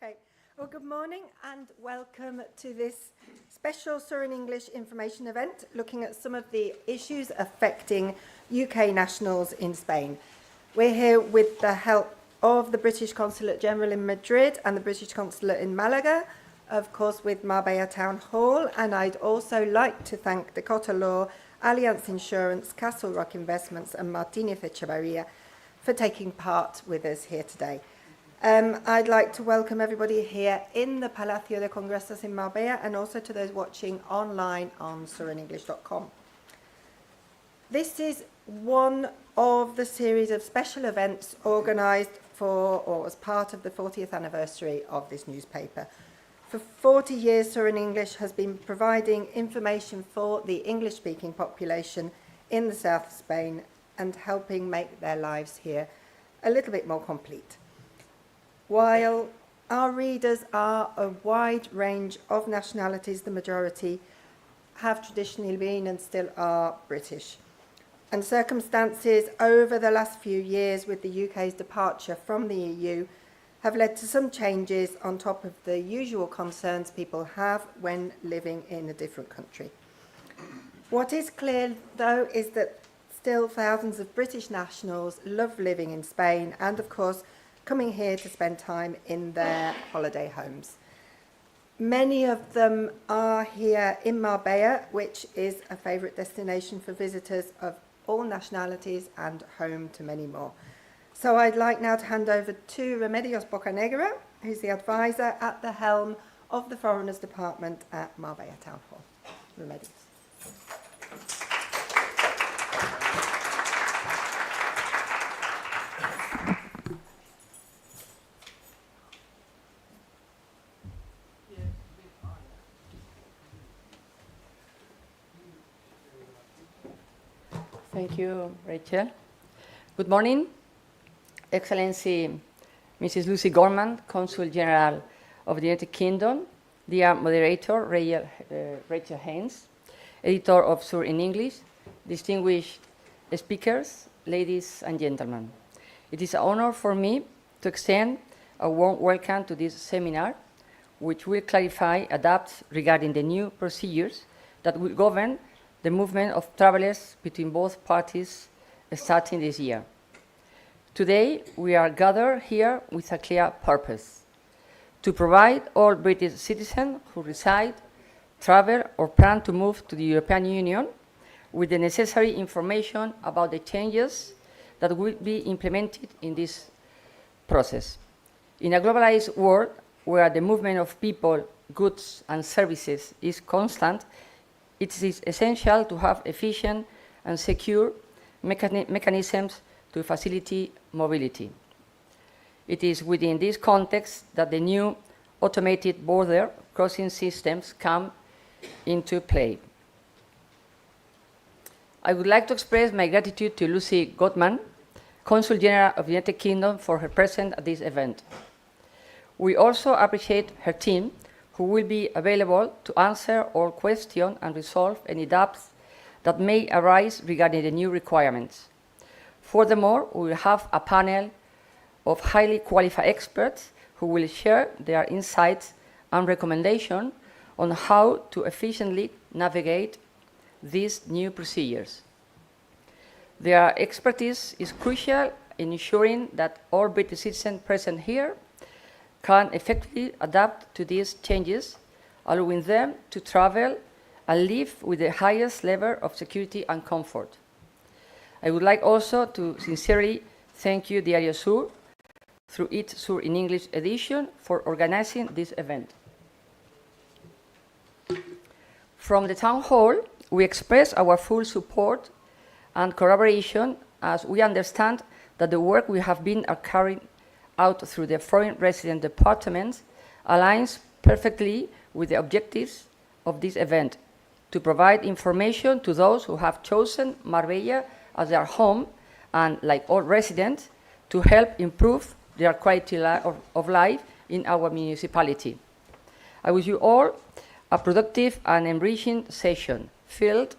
Okay. Well, good morning and welcome to this special Surin English information event looking at some of the issues affecting UK nationals in Spain. We're here with the help of the British Consulate General in Madrid and the British Consulate in Malaga, of course with Marbella Town Hall, and I'd also like to thank Dakota Law, Allianz Insurance, Castle Rock Investments and Martinez Echevarria for taking part with us here today. I'd like to welcome everybody here in the Palacio de Congresos in Marbella and also to those watching online on surinenglish.com. This is one of the series of special events organised for or as part of the 40th anniversary of this newspaper. For 40 years, Surin English has been providing information for the English-speaking population in the south of Spain and helping make their lives here a little bit more complete. While our readers are a wide range of nationalities, the majority have traditionally been and still are British. And circumstances over the last few years with the UK's departure from the EU have led to some changes on top of the usual concerns people have when living in a different country. What is clear, though, is that still thousands of British nationals love living in Spain and, of course, coming here to spend time in their holiday homes. Many of them are here in Marbella, which is a favourite destination for visitors of all nationalities and home to many more. So I'd like now to hand over to Remedios Bocanegra, who's the advisor at the helm of the Foreigners Department at Marbella Town Hall. Remedios. Thank you, Rachel. Good morning, Excellency Mrs. Lucy Gorman, Consul General of the United Kingdom, dear moderator Rachel Haynes, editor of Surin English, distinguished speakers, ladies and gentlemen. It is an honor for me to extend a warm welcome to this seminar, which will clarify, adapt regarding the new procedures that will govern the movement of travellers between both parties starting this year. Today, we are gathered here with a clear purpose: to provide all British citizens who reside, travel or plan to move to the European Union with the necessary information about the changes that will be implemented in this process. In a globalized world where the movement of people, goods and services is constant, it is essential to have efficient and secure mechanisms to facilitate mobility. It is within this context that the new automated border crossing systems come into play. I would like to express my gratitude to Lucy Gorman, Consul General of the United Kingdom, for her presence at this event. We also appreciate her team, who will be available to answer all questions and resolve any doubts that may arise regarding the new requirements. Furthermore, we will have a panel of highly qualified experts who will share their insights and recommendations on how to efficiently navigate these new procedures. Their expertise is crucial in ensuring that all British citizens present here can effectively adapt to these changes, allowing them to travel and live with the highest level of security and comfort. I would like also to sincerely thank you, Diario Sur, through its Surin English edition, for organizing this event. From the Town Hall, we express our full support and collaboration as we understand that the work we have been carrying out through the Foreign Resident Department aligns perfectly with the objectives of this event: to provide information to those who have chosen Marbella as their home and, like all residents, to help improve their quality of life in our municipality. I wish you all a productive and enriching session filled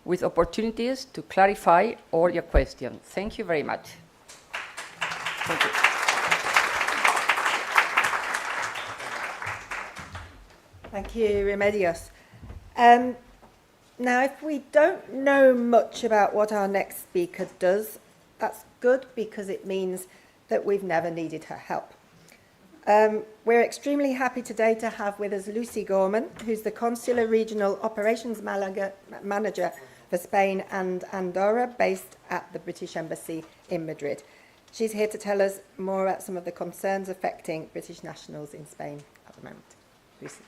with opportunities to clarify all your questions. Thank you very much. Thank you. Thank you, Remedios. Now, if we don't know much about what our next speaker does, that's good because it means that we've never needed her help. We're extremely happy today to have with us Lucy Gorman, who's the Consular Regional Operations Manager for Spain and Andorra, based at the British Embassy in Madrid. She's here to tell us more about some of the concerns affecting British nationals in Spain at the moment. Lucy.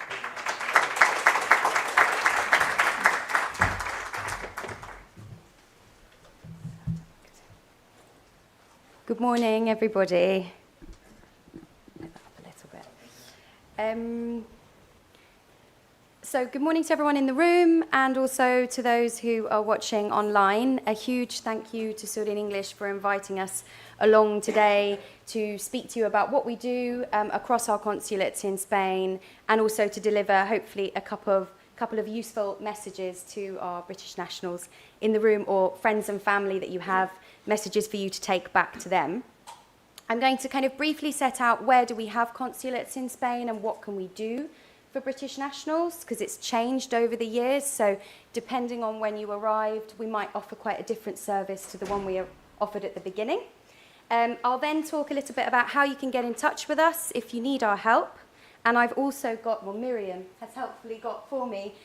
Good morning, everybody. Move that up a little bit. So good morning to everyone in the room and also to those who are watching online. A huge thank you to Sorin English for inviting us along today to speak to you about what we do across our consulates in Spain, and also to deliver, hopefully, a couple of useful messages to our British nationals in the room, or friends and family that you have, messages for you to take back to them. I'm going to kind of briefly set out where do we have consulates in Spain and what can we do for British nationals, because it's changed over the years. So depending on when you arrived, we might offer quite a different service to the one we offered at the beginning. I'll then talk a little bit about how you can get in touch with us if you need our help. And I've also got, well, Miriam has helpfully got for me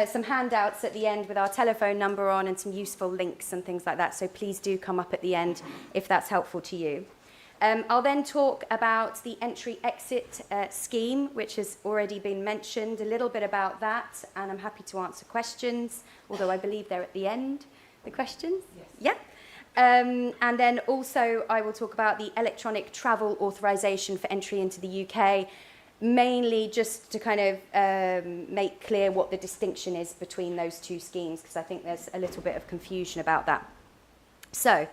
some handouts at the end with our telephone number on and some useful links and things like that. So please do come up at the end if that's helpful to you. I'll then talk about the entry-exit scheme, which has already been mentioned, a little bit about that, and I'm happy to answer questions, although I believe they're at the end, the questions? Yes. Yeah. And then also I will talk about the electronic travel authorisation for entry into the UK, mainly just to kind of make clear what the distinction is between those two schemes, because I think there's a little bit of confusion about that. So,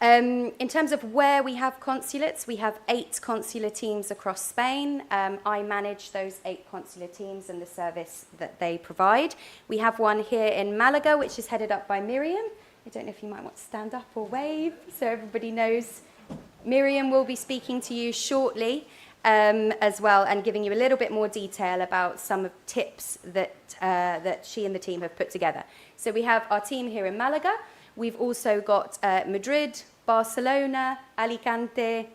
in terms of where we have consulates, we have 8 consular teams across Spain. I manage those 8 consular teams and the service that they provide. We have one here in Malaga, which is headed up by Miriam. I don't know if you might want to stand up or wave so everybody knows. Miriam will be speaking to you shortly as well, and giving you a little bit more detail about some of tips that, that she and the team have put together. So we have our team here in Malaga. We've also got Madrid, Barcelona, Alicante,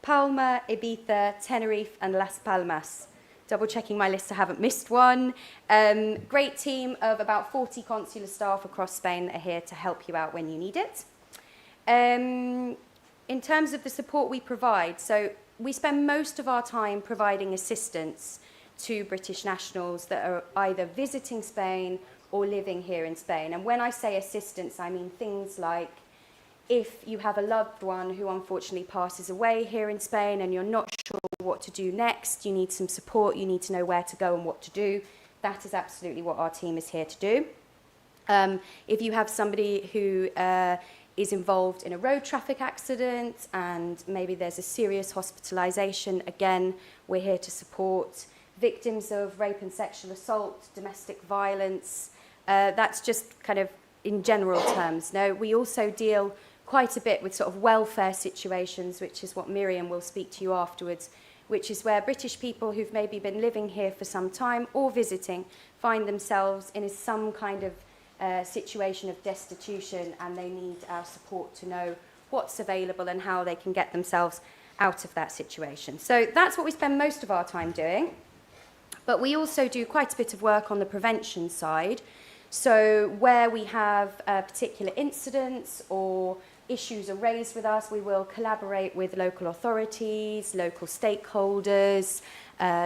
Palma, Ibiza, Tenerife, and Las Palmas. Double checking my list, I haven't missed one. Great team of about 40 consular staff across Spain that are here to help you out when you need it. In terms of the support we provide, so we spend most of our time providing assistance to British nationals that are either visiting Spain or living here in Spain. And when I say assistance, I mean things like if you have a loved one who unfortunately passes away here in Spain and you're not sure what to do next, you need some support, you need to know where to go and what to do, that is absolutely what our team is here to do. If you have somebody who is involved in a road traffic accident and maybe there's a serious hospitalisation, again, we're here to support. Victims of rape and sexual assault, domestic violence, that's just kind of in general terms. No, we also deal quite a bit with sort of welfare situations, which is what Miriam will speak to you afterwards, which is where British people who've maybe been living here for some time or visiting find themselves in some kind of situation of destitution, and they need our support to know what's available and how they can get themselves out of that situation. So that's what we spend most of our time doing. But we also do quite a bit of work on the prevention side. So where we have particular incidents or issues are raised with us, we will collaborate with local authorities, local stakeholders,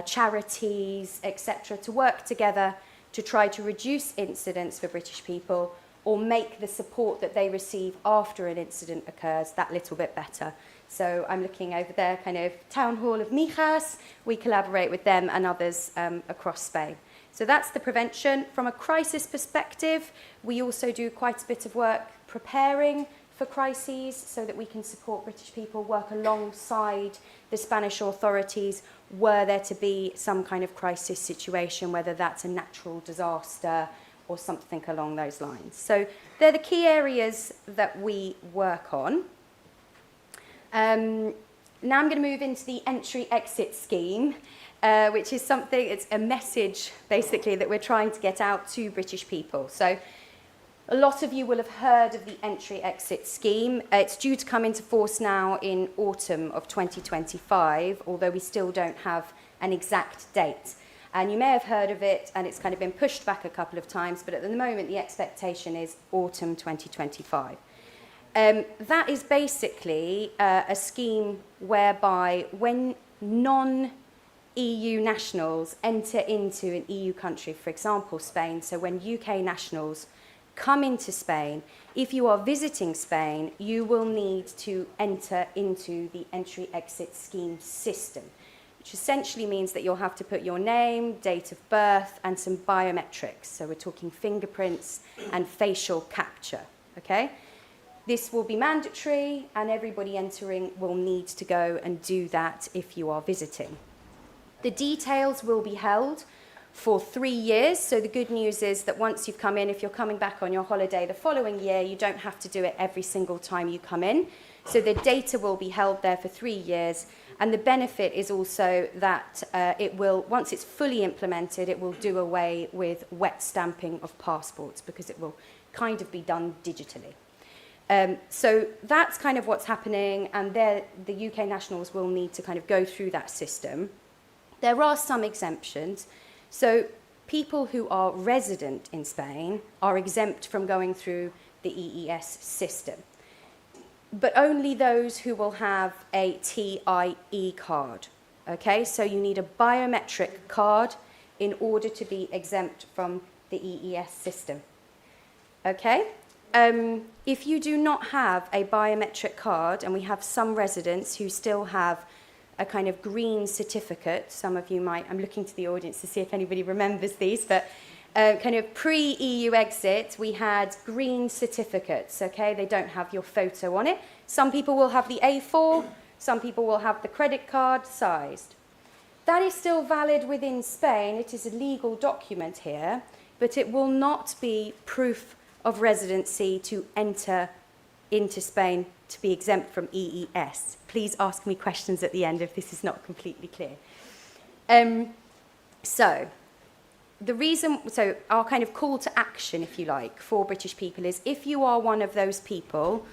charities, etc., to work together to try to reduce incidents for British people or make the support that they receive after an incident occurs that little bit better. So I'm looking over there, kind of Town Hall of Mijas. We collaborate with them and others across Spain. So that's the prevention. From a crisis perspective, we also do quite a bit of work preparing for crises so that we can support British people, work alongside the Spanish authorities were there to be some kind of crisis situation, whether that's a natural disaster or something along those lines. So they're the key areas that we work on. Now I'm going to move into the entry-exit scheme. which is something, it's a message basically that we're trying to get out to British people. So a lot of you will have heard of the entry-exit scheme. It's due to come into force now in autumn of 2025, although we still don't have an exact date. And you may have heard of it, and it's kind of been pushed back a couple of times, but at the moment the expectation is autumn 2025. That is basically a scheme whereby when non-EU nationals enter into an EU country, for example Spain, so when UK nationals come into Spain, if you are visiting Spain, you will need to enter into the entry-exit scheme system, which essentially means that you'll have to put your name, date of birth, and some biometrics. So we're talking fingerprints and facial capture, okay? This will be mandatory, and everybody entering will need to go and do that if you are visiting. The details will be held for 3 years. So the good news is that once you've come in, if you're coming back on your holiday the following year, you don't have to do it every single time you come in. So the data will be held there for 3 years. And the benefit is also that it will, once it's fully implemented, it will do away with wet stamping of passports because it will kind of be done digitally. So that's kind of what's happening, and the UK nationals will need to kind of go through that system. There are some exemptions. So people who are resident in Spain are exempt from going through the EES system, but only those who will have a TIE card. Okay, so you need a biometric card in order to be exempt from the EES system. Okay, if you do not have a biometric card, and we have some residents who still have a kind of green certificate. Some of you might, I'm looking to the audience to see if anybody remembers these, but kind of pre-EU exit, we had green certificates, okay? They don't have your photo on it. Some people will have the A4, some people will have the credit card sized. That is still valid within Spain. It is a legal document here, but it will not be proof of residency to enter into Spain to be exempt from EES. Please ask me questions at the end if this is not completely clear. So our kind of call to action, if you like, for British people is if you are one of those people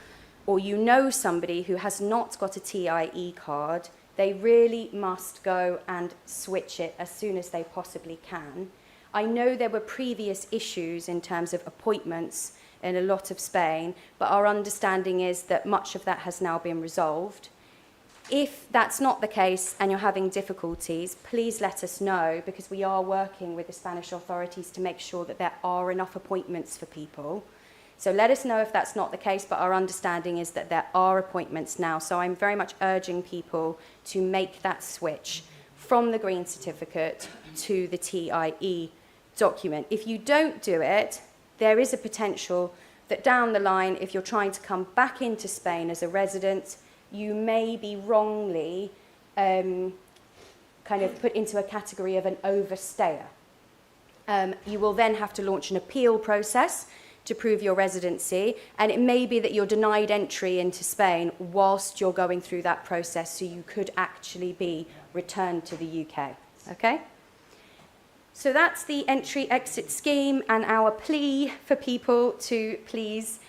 or you know somebody who has not got a TIE card, they really must go and switch it as soon as they possibly can. I know there were previous issues in terms of appointments in a lot of Spain, but our understanding is that much of that has now been resolved. If that's not the case and you're having difficulties, please let us know, because we are working with the Spanish authorities to make sure that there are enough appointments for people. So let us know if that's not the case, but our understanding is that there are appointments now. So I'm very much urging people to make that switch from the green certificate to the TIE document. If you don't do it, there is a potential that down the line, if you're trying to come back into Spain as a resident, you may be wrongly kind of put into a category of an overstayer. You will then have to launch an appeal process to prove your residency, and it may be that you're denied entry into Spain whilst you're going through that process, so you could actually be returned to the UK. Okay? So that's the entry-exit scheme and our plea for people to please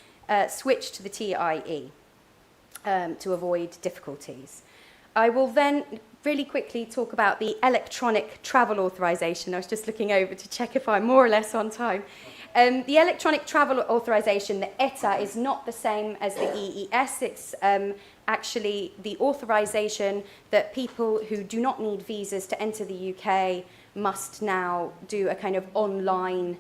switch to the TIE to avoid difficulties. I will then really quickly talk about the electronic travel authorisation. I was just looking over to check if I'm more or less on time. The electronic travel authorisation, the ETA, is not the same as the EES. It's actually the authorisation that people who do not need visas to enter the UK must now do a kind of online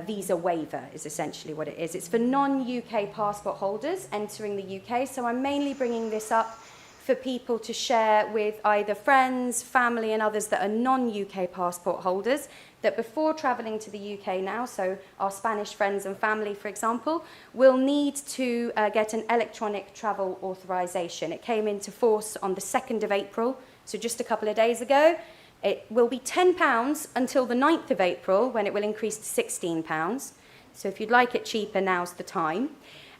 visa waiver, is essentially what it is. It's for non-UK passport holders entering the UK, so I'm mainly bringing this up for people to share with either friends, family and others that are non-UK passport holders, that before travelling to the UK now, so our Spanish friends and family, for example, will need to get an electronic travel authorisation. It came into force on the 2nd of April, so just a couple of days ago. It will be £10 until the 9th of April, when it will increase to £16. So if you'd like it cheaper, now's the time.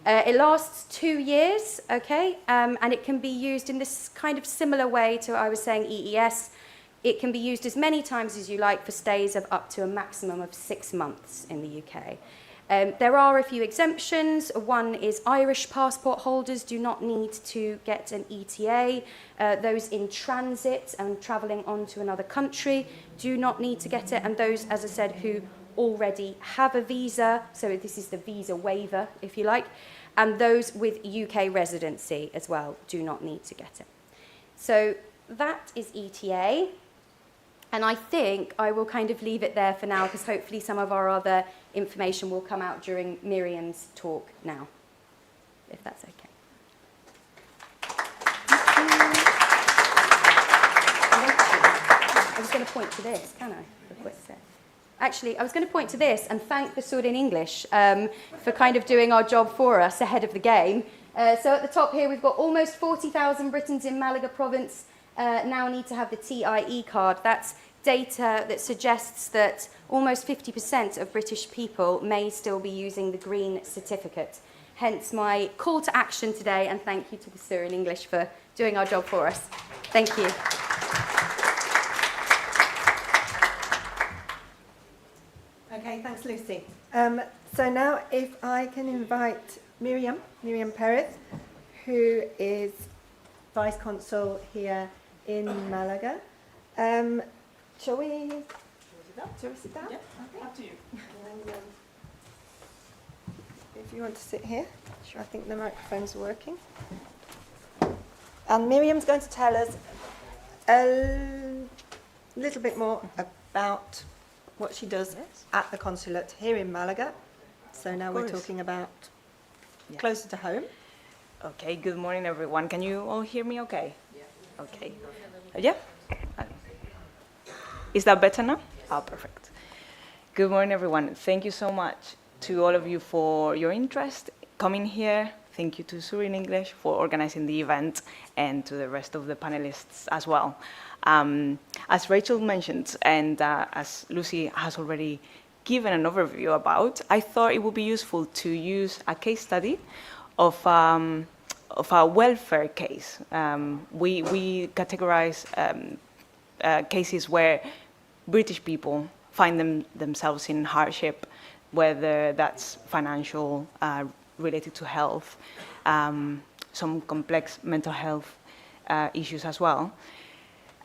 It lasts 2 years, okay, and it can be used in this kind of similar way to, I was saying, EES. It can be used as many times as you like for stays of up to a maximum of 6 months in the UK. There are a few exemptions. One is Irish passport holders do not need to get an ETA. Those in transit and travelling on to another country do not need to get it. And those, as I said, who already have a visa, so this is the visa waiver, if you like, and those with UK residency as well do not need to get it. So that is ETA. And I think I will kind of leave it there for now because hopefully some of our other information will come out during Miriam's talk now, if that's okay. I was going to point to this, can I? For a quick sec. Actually, I was going to point to this and thank the Sur in English for kind of doing our job for us ahead of the game. So at the top here, we've got almost 40,000 Britons in Malaga province now need to have the TIE card. That's data that suggests that almost 50% of British people may still be using the green certificate. Hence my call to action today, and thank you to the Sur in English for doing our job for us. Thank you. Okay, thanks, Lucy. So now if I can invite Miriam Perez, who is Vice Consul here in Malaga. Shall we sit down? Yeah, up to you. And, if you want to sit here, I think the microphone's working. And Miriam's going to tell us a little bit more about what she does at the consulate here in Malaga. So now we're talking about closer to home. Okay, good morning, everyone. Can you all hear me okay? Yeah. Okay. Yeah? Is that better now? Oh, perfect. Good morning, everyone. Thank you so much to all of you for your interest coming here. Thank you to Sur in English for organizing the event and to the rest of the panelists as well. As Rachel mentioned, and as Lucy has already given an overview about, I thought it would be useful to use a case study of a welfare case. We categorize cases where British people find themselves in hardship, whether that's financial, related to health, some complex mental health issues as well,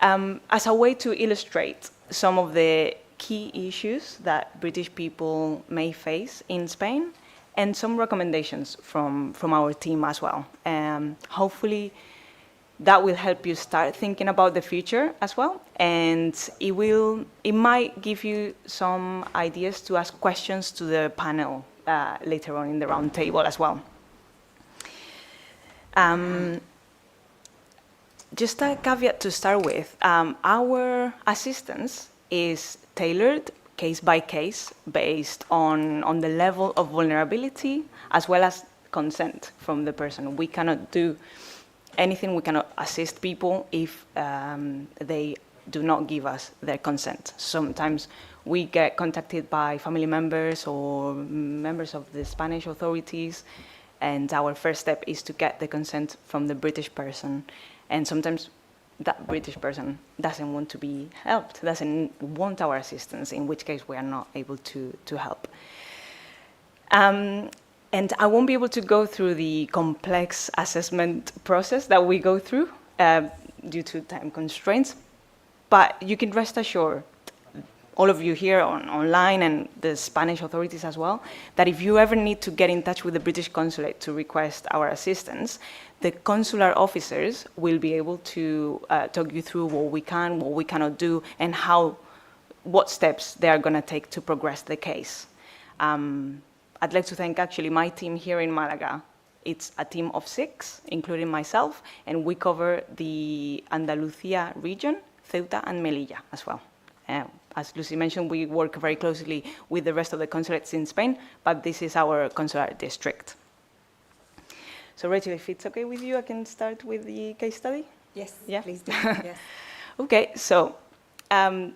as a way to illustrate some of the key issues that British people may face in Spain, and some recommendations from our team as well. Hopefully that will help you start thinking about the future as well, and it might give you some ideas to ask questions to the panel later on in the round table as well. Just a caveat to start with, our assistance is tailored case by case based on the level of vulnerability as well as consent from the person. We cannot do anything, we cannot assist people if they do not give us their consent. Sometimes we get contacted by family members or members of the Spanish authorities, and our first step is to get the consent from the British person. And sometimes that British person doesn't want to be helped, doesn't want our assistance, in which case we are not able to help. And I won't be able to go through the complex assessment process that we go through due to time constraints, but you can rest assured, all of you here online and the Spanish authorities as well, that if you ever need to get in touch with the British consulate to request our assistance, the consular officers will be able to talk you through what we can, what we cannot do, and what steps they are going to take to progress the case. I'd like to thank actually my team here in Malaga. It's a team of 6, including myself, and we cover the Andalucía region, Ceuta and Melilla as well. As Lucy mentioned, we work very closely with the rest of the consulates in Spain, but this is our consular district. So Rachel, if it's okay with you, I can start with the case study? Yes, Yeah? please do. Yes. Okay, so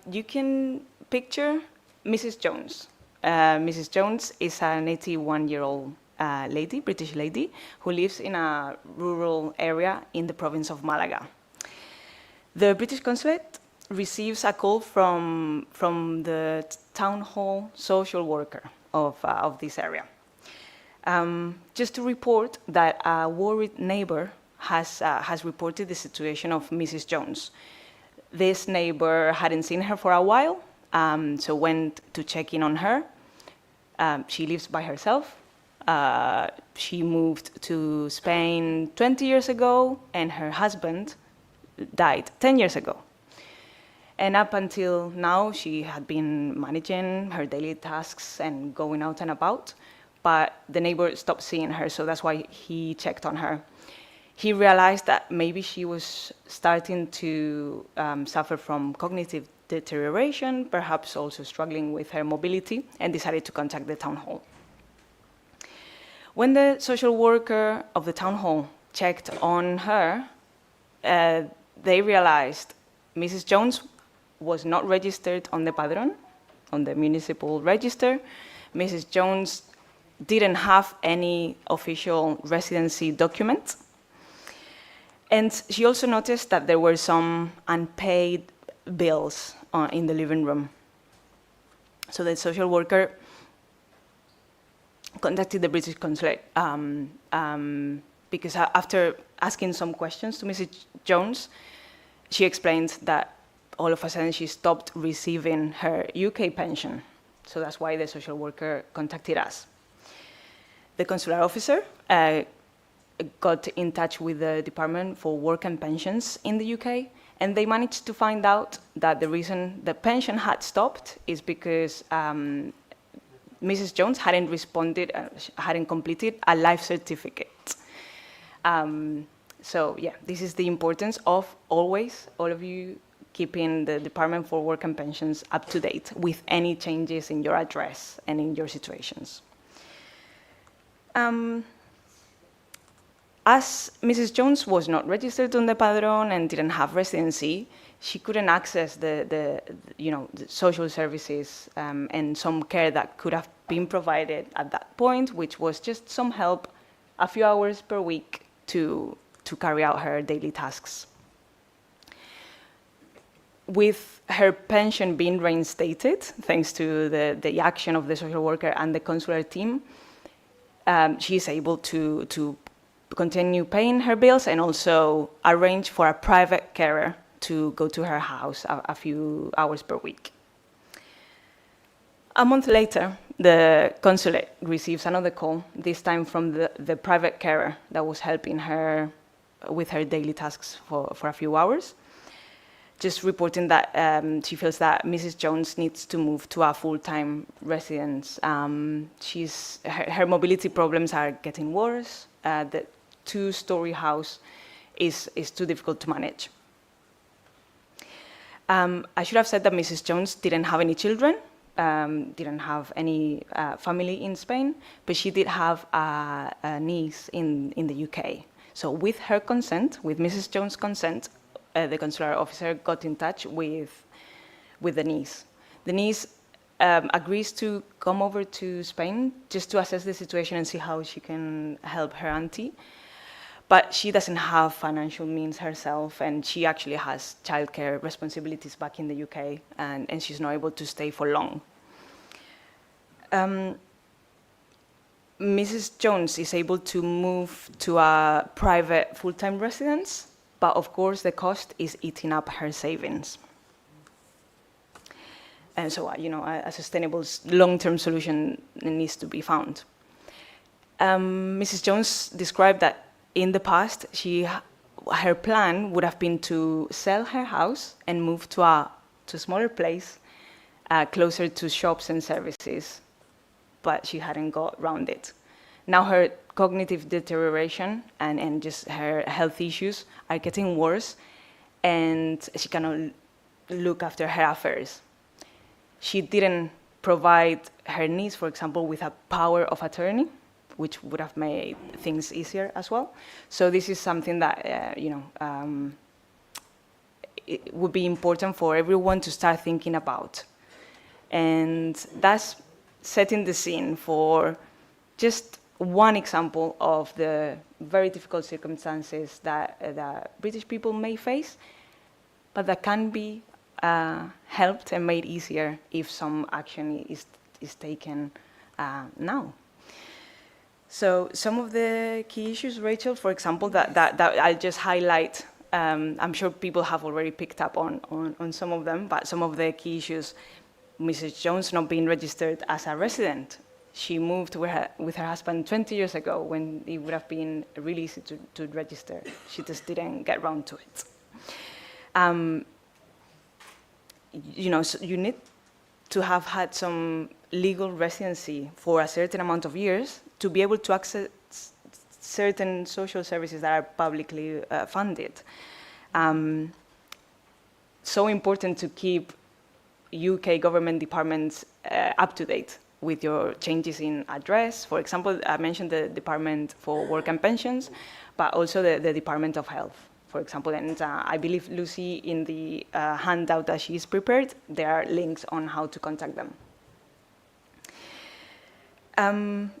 you can picture Mrs. Jones. Mrs. Jones is an 81-year-old lady, British lady, who lives in a rural area in the province of Malaga. The British consulate receives a call from the town hall social worker of this area. Just to report that a worried neighbor has reported the situation of Mrs. Jones. This neighbor hadn't seen her for a while, so went to check in on her. She lives by herself. She moved to Spain 20 years ago, and her husband died 10 years ago. And up until now, she had been managing her daily tasks and going out and about, but the neighbor stopped seeing her, so that's why he checked on her. He realized that maybe she was starting to suffer from cognitive deterioration, perhaps also struggling with her mobility, and decided to contact the town hall. When the social worker of the town hall checked on her, they realized Mrs. Jones was not registered on the Padrón, on the municipal register. Mrs. Jones didn't have any official residency document. And she also noticed that there were some unpaid bills in the living room. So the social worker contacted the British consulate because after asking some questions to Mrs. Jones, she explained that all of a sudden she stopped receiving her UK pension. So that's why the social worker contacted us. The consular officer got in touch with the Department for Work and Pensions in the UK, and they managed to find out that the reason the pension had stopped is because Mrs. Jones hadn't responded, hadn't completed a life certificate. So yeah, this is the importance of always, all of you, keeping the Department for Work and Pensions up to date with any changes in your address and in your situations. As Mrs. Jones was not registered on the Padrón and didn't have residency, she couldn't access the social services and some care that could have been provided at that point, which was just some help a few hours per week to carry out her daily tasks. With her pension being reinstated, thanks to the action of the social worker and the consular team, she is able to continue paying her bills and also arrange for a private carer to go to her house a few hours per week. A month later, the consulate receives another call, this time from the private carer that was helping her with her daily tasks for a few hours, just reporting that she feels that Mrs. Jones needs to move to a full-time residence. Her mobility problems are getting worse. The two-story house is too difficult to manage. I should have said that Mrs. Jones didn't have any children, didn't have any family in Spain, but she did have a niece in the UK. So with her consent, with Mrs. Jones' consent, the consular officer got in touch with the niece. The niece agrees to come over to Spain just to assess the situation and see how she can help her auntie. But she doesn't have financial means herself, and she actually has childcare responsibilities back in the UK, and she's not able to stay for long. Mrs. Jones is able to move to a private full-time residence, but of course the cost is eating up her savings. And so, a sustainable long-term solution needs to be found. Mrs. Jones described that in the past, her plan would have been to sell her house and move to a smaller place, closer to shops and services, but she hadn't got around it. Now her cognitive deterioration and just her health issues are getting worse, and she cannot look after her affairs. She didn't provide her niece, for example, with a power of attorney, which would have made things easier as well. So this is something that, it would be important for everyone to start thinking about. And that's setting the scene for just one example of the very difficult circumstances that British people may face, but that can be helped and made easier if some action is taken now. So some of the key issues, Rachel, for example, that I'll just highlight. I'm sure people have already picked up on some of them, but some of the key issues, Mrs. Jones not being registered as a resident. She moved with her husband 20 years ago when it would have been really easy to register. She just didn't get around to it. You know, so you need to have had some legal residency for a certain amount of years to be able to access certain social services that are publicly funded. So important to keep UK government departments up to date with your changes in address. For example, I mentioned the Department for Work and Pensions, but also the Department of Health, for example. And I believe, Lucy, in the handout that she's prepared, there are links on how to contact them.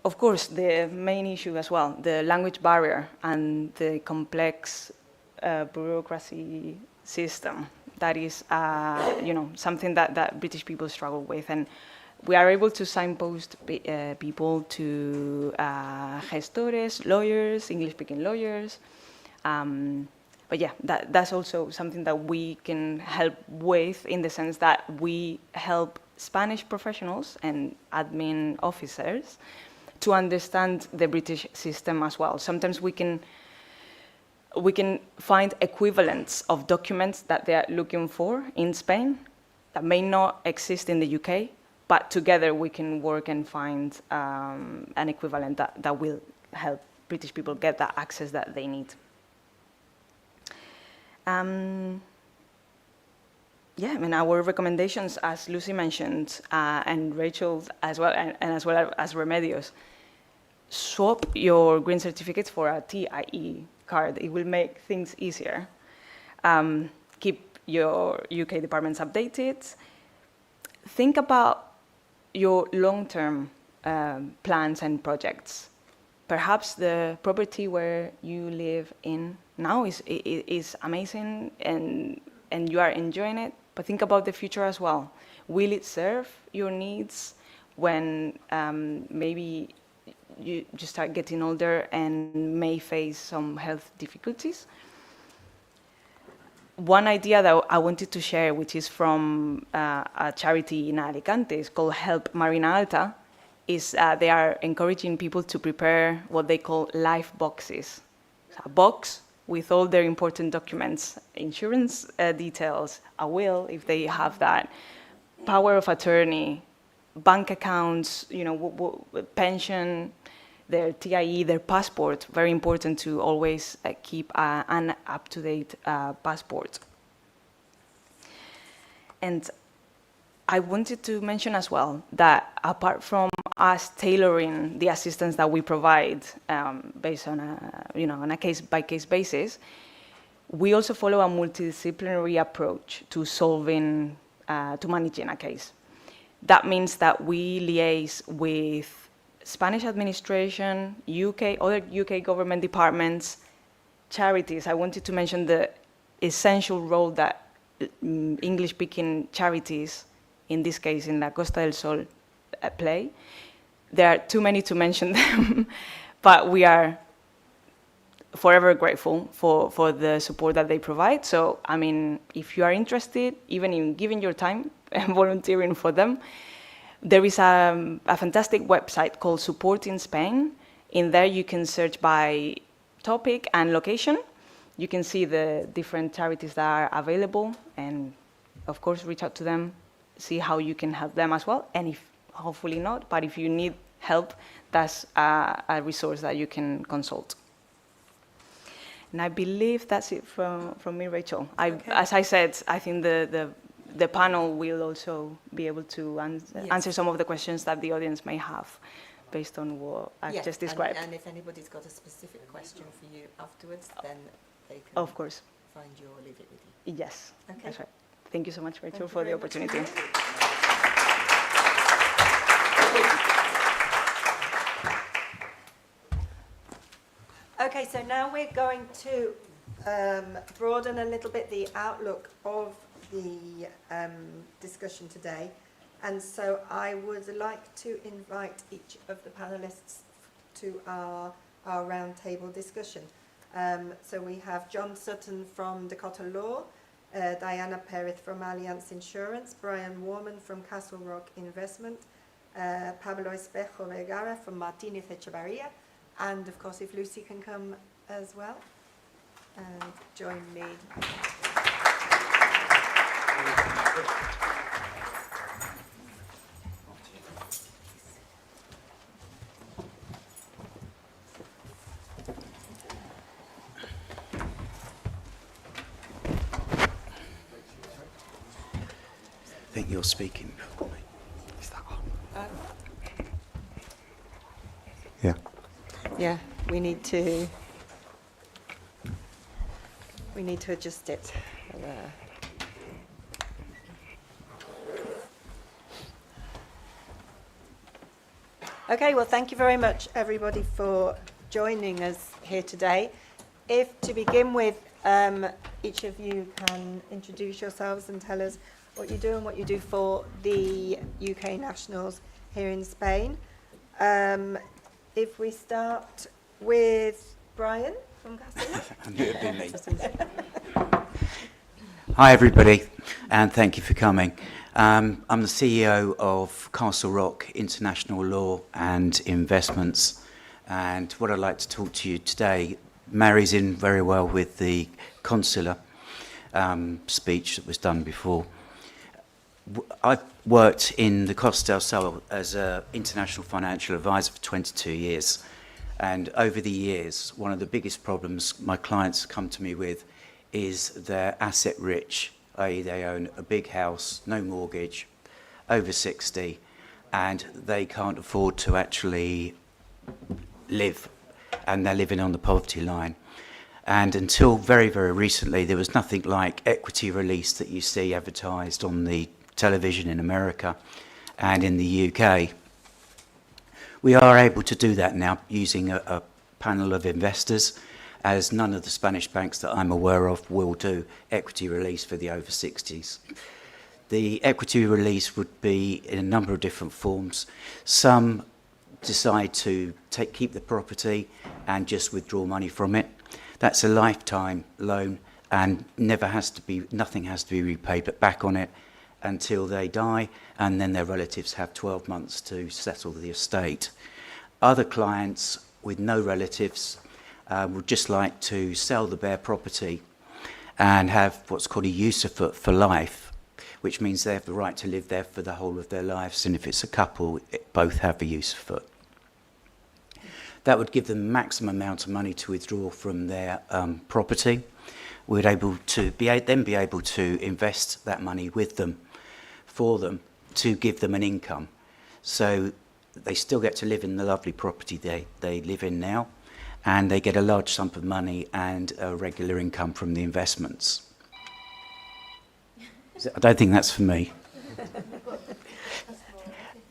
Of course, the main issue as well, the language barrier and the complex bureaucracy system. That is, you know, something that British people struggle with, and we are able to signpost people to gestores, lawyers, English-speaking lawyers. But yeah, that's also something that we can help with, in the sense that we help Spanish professionals and admin officers to understand the British system as well. Sometimes we can find equivalents of documents that they are looking for in Spain that may not exist in the UK, but together we can work and find an equivalent that will help British people get that access that they need. Yeah, I mean, our recommendations, as Lucy mentioned, and Rachel as well, and as well as Remedios, swap your green certificates for a TIE card. It will make things easier. Keep your UK departments updated. Think about your long-term plans and projects. Perhaps the property where you live in now is amazing and you are enjoying it, but think about the future as well. Will it serve your needs when maybe you start getting older and may face some health difficulties? One idea that I wanted to share, which is from a charity in Alicante, is called Help Marina Alta, is they are encouraging people to prepare what they call life boxes. A box with all their important documents, insurance details, a will, if they have that, power of attorney, bank accounts, you know, pension, their TIE, their passport. Very important to always keep an up-to-date passport. And I wanted to mention as well that apart from us tailoring the assistance that we provide based on a case-by-case basis, we also follow a multidisciplinary approach to solving, to managing a case. That means that we liaise with Spanish administration, other UK government departments, charities. I wanted to mention the essential role that English-speaking charities, in this case in La Costa del Sol, play. There are too many to mention them, but we are forever grateful for the support that they provide. So, I mean, if you are interested, even in giving your time and volunteering for them, there is a fantastic website called Support in Spain. In there you can search by topic and location. You can see the different charities that are available, and of course reach out to them, see how you can help them as well. And if hopefully not, but if you need help, that's a resource that you can consult. And I believe that's it from me, Rachel. Okay. As I said, I think the panel will also be able to answer some of the questions that the audience may have based on what I've just described. And if anybody's got a specific question for you afterwards, then they can Of course. find you or leave it with you. Yes, Okay. that's right. Thank you so much, Rachel, Thank you for the very much opportunity. indeed. Okay, so now we're going to broaden a little bit the outlook of the discussion today. And so I would like to invite each of the panelists to our roundtable discussion. So we have John Sutton from Dakota Law, Diana Perez from Allianz Insurance, Brian Warman from Castle Rock Investment, Pablo Espejo Vergara from Martinez Echevarria, and of course if Lucy can come as well and join me. I think you're speaking. Is that on? Yeah. Yeah, we need to adjust it. Okay, well, thank you very much, everybody, for joining us here today. If, to begin with, each of you can introduce yourselves and tell us what you do and what you do for the UK nationals here in Spain. If we start with Brian from Castilla. I knew it'd be me. Hi, everybody, and thank you for coming. I'm the CEO of Castle Rock International Law and Investments, and what I'd like to talk to you today marries in very well with the consular speech that was done before. I've worked in the Costa del Sol as an international financial advisor for 22 years. And over the years, one of the biggest problems my clients come to me with is they're asset rich, i.e. they own a big house, no mortgage, over 60, and they can't afford to actually live, and they're living on the poverty line. And until very, very recently, there was nothing like equity release that you see advertised on the television in America and in the UK. We are able to do that now using a panel of investors, as none of the Spanish banks that I'm aware of will do equity release for the over 60s. The equity release would be in a number of different forms. Some decide to keep the property and just withdraw money from it. That's a lifetime loan and nothing has to be repaid but back on it until they die, and then their relatives have 12 months to settle the estate. Other clients with no relatives would just like to sell the bare property and have what's called a usufruct for life, which means they have the right to live there for the whole of their lives, and if it's a couple, both have a usufruct. That would give them the maximum amount of money to withdraw from their property. We'd then be able to invest that money with them, for them, to give them an income. So they still get to live in the lovely property they live in now, and they get a large sum of money and a regular income from the investments. I don't think that's for me.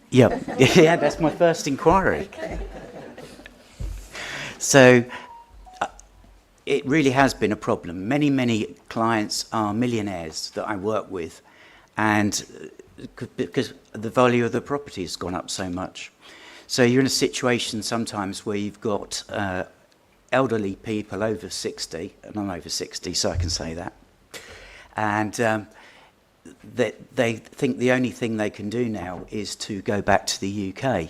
Yeah, that's my first inquiry. Okay. So it really has been a problem. Many clients are millionaires that I work with, and because the value of the property has gone up so much. So you're in a situation sometimes where you've got elderly people over 60, and I'm over 60, so I can say that, and they think the only thing they can do now is to go back to the UK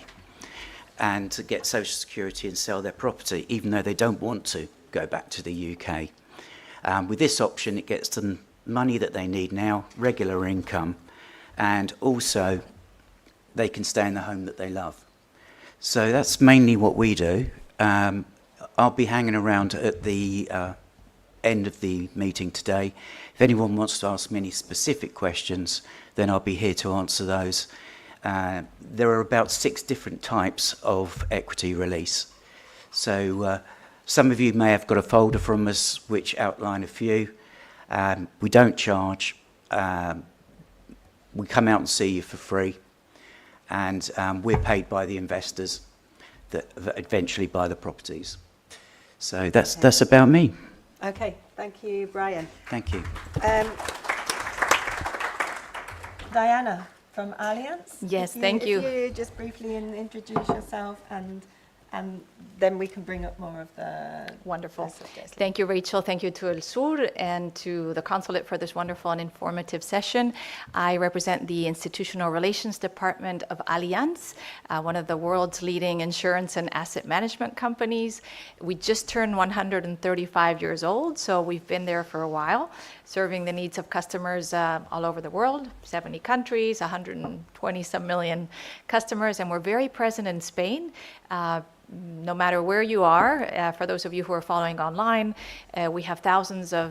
and to get social security and sell their property, even though they don't want to go back to the UK. With this option, it gets them money that they need now, regular income, and also they can stay in the home that they love. So that's mainly what we do. I'll be hanging around at the end of the meeting today. If anyone wants to ask me any specific questions, then I'll be here to answer those. There are about 6 different types of equity release. So some of you may have got a folder from us which outline a few. We don't charge. We come out and see you for free. And we're paid by the investors that eventually buy the properties. So that's about me. Okay, thank you, Brian. Thank you. Diana from Allianz. Yes, If thank you. If you just briefly introduce yourself and then we can bring up more of the Wonderful. rest of this. Thank you, Rachel. Thank you to El Sur and to the Consulate for this wonderful and informative session. I represent the Institutional Relations Department of Allianz, one of the world's leading insurance and asset management companies. We just turned 135 years old, so we've been there for a while, serving the needs of customers all over the world, 70 countries, 120-some million customers, and we're very present in Spain. No matter where you are, for those of you who are following online, we have thousands of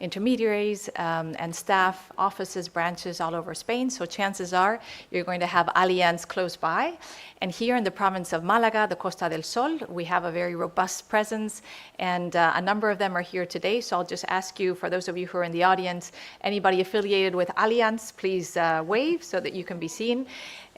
intermediaries and staff, offices, branches all over Spain. So chances are you're going to have Allianz close by. And here in the province of Malaga, the Costa del Sol, we have a very robust presence, and a number of them are here today. So I'll just ask you, for those of you who are in the audience, anybody affiliated with Allianz, please wave so that you can be seen.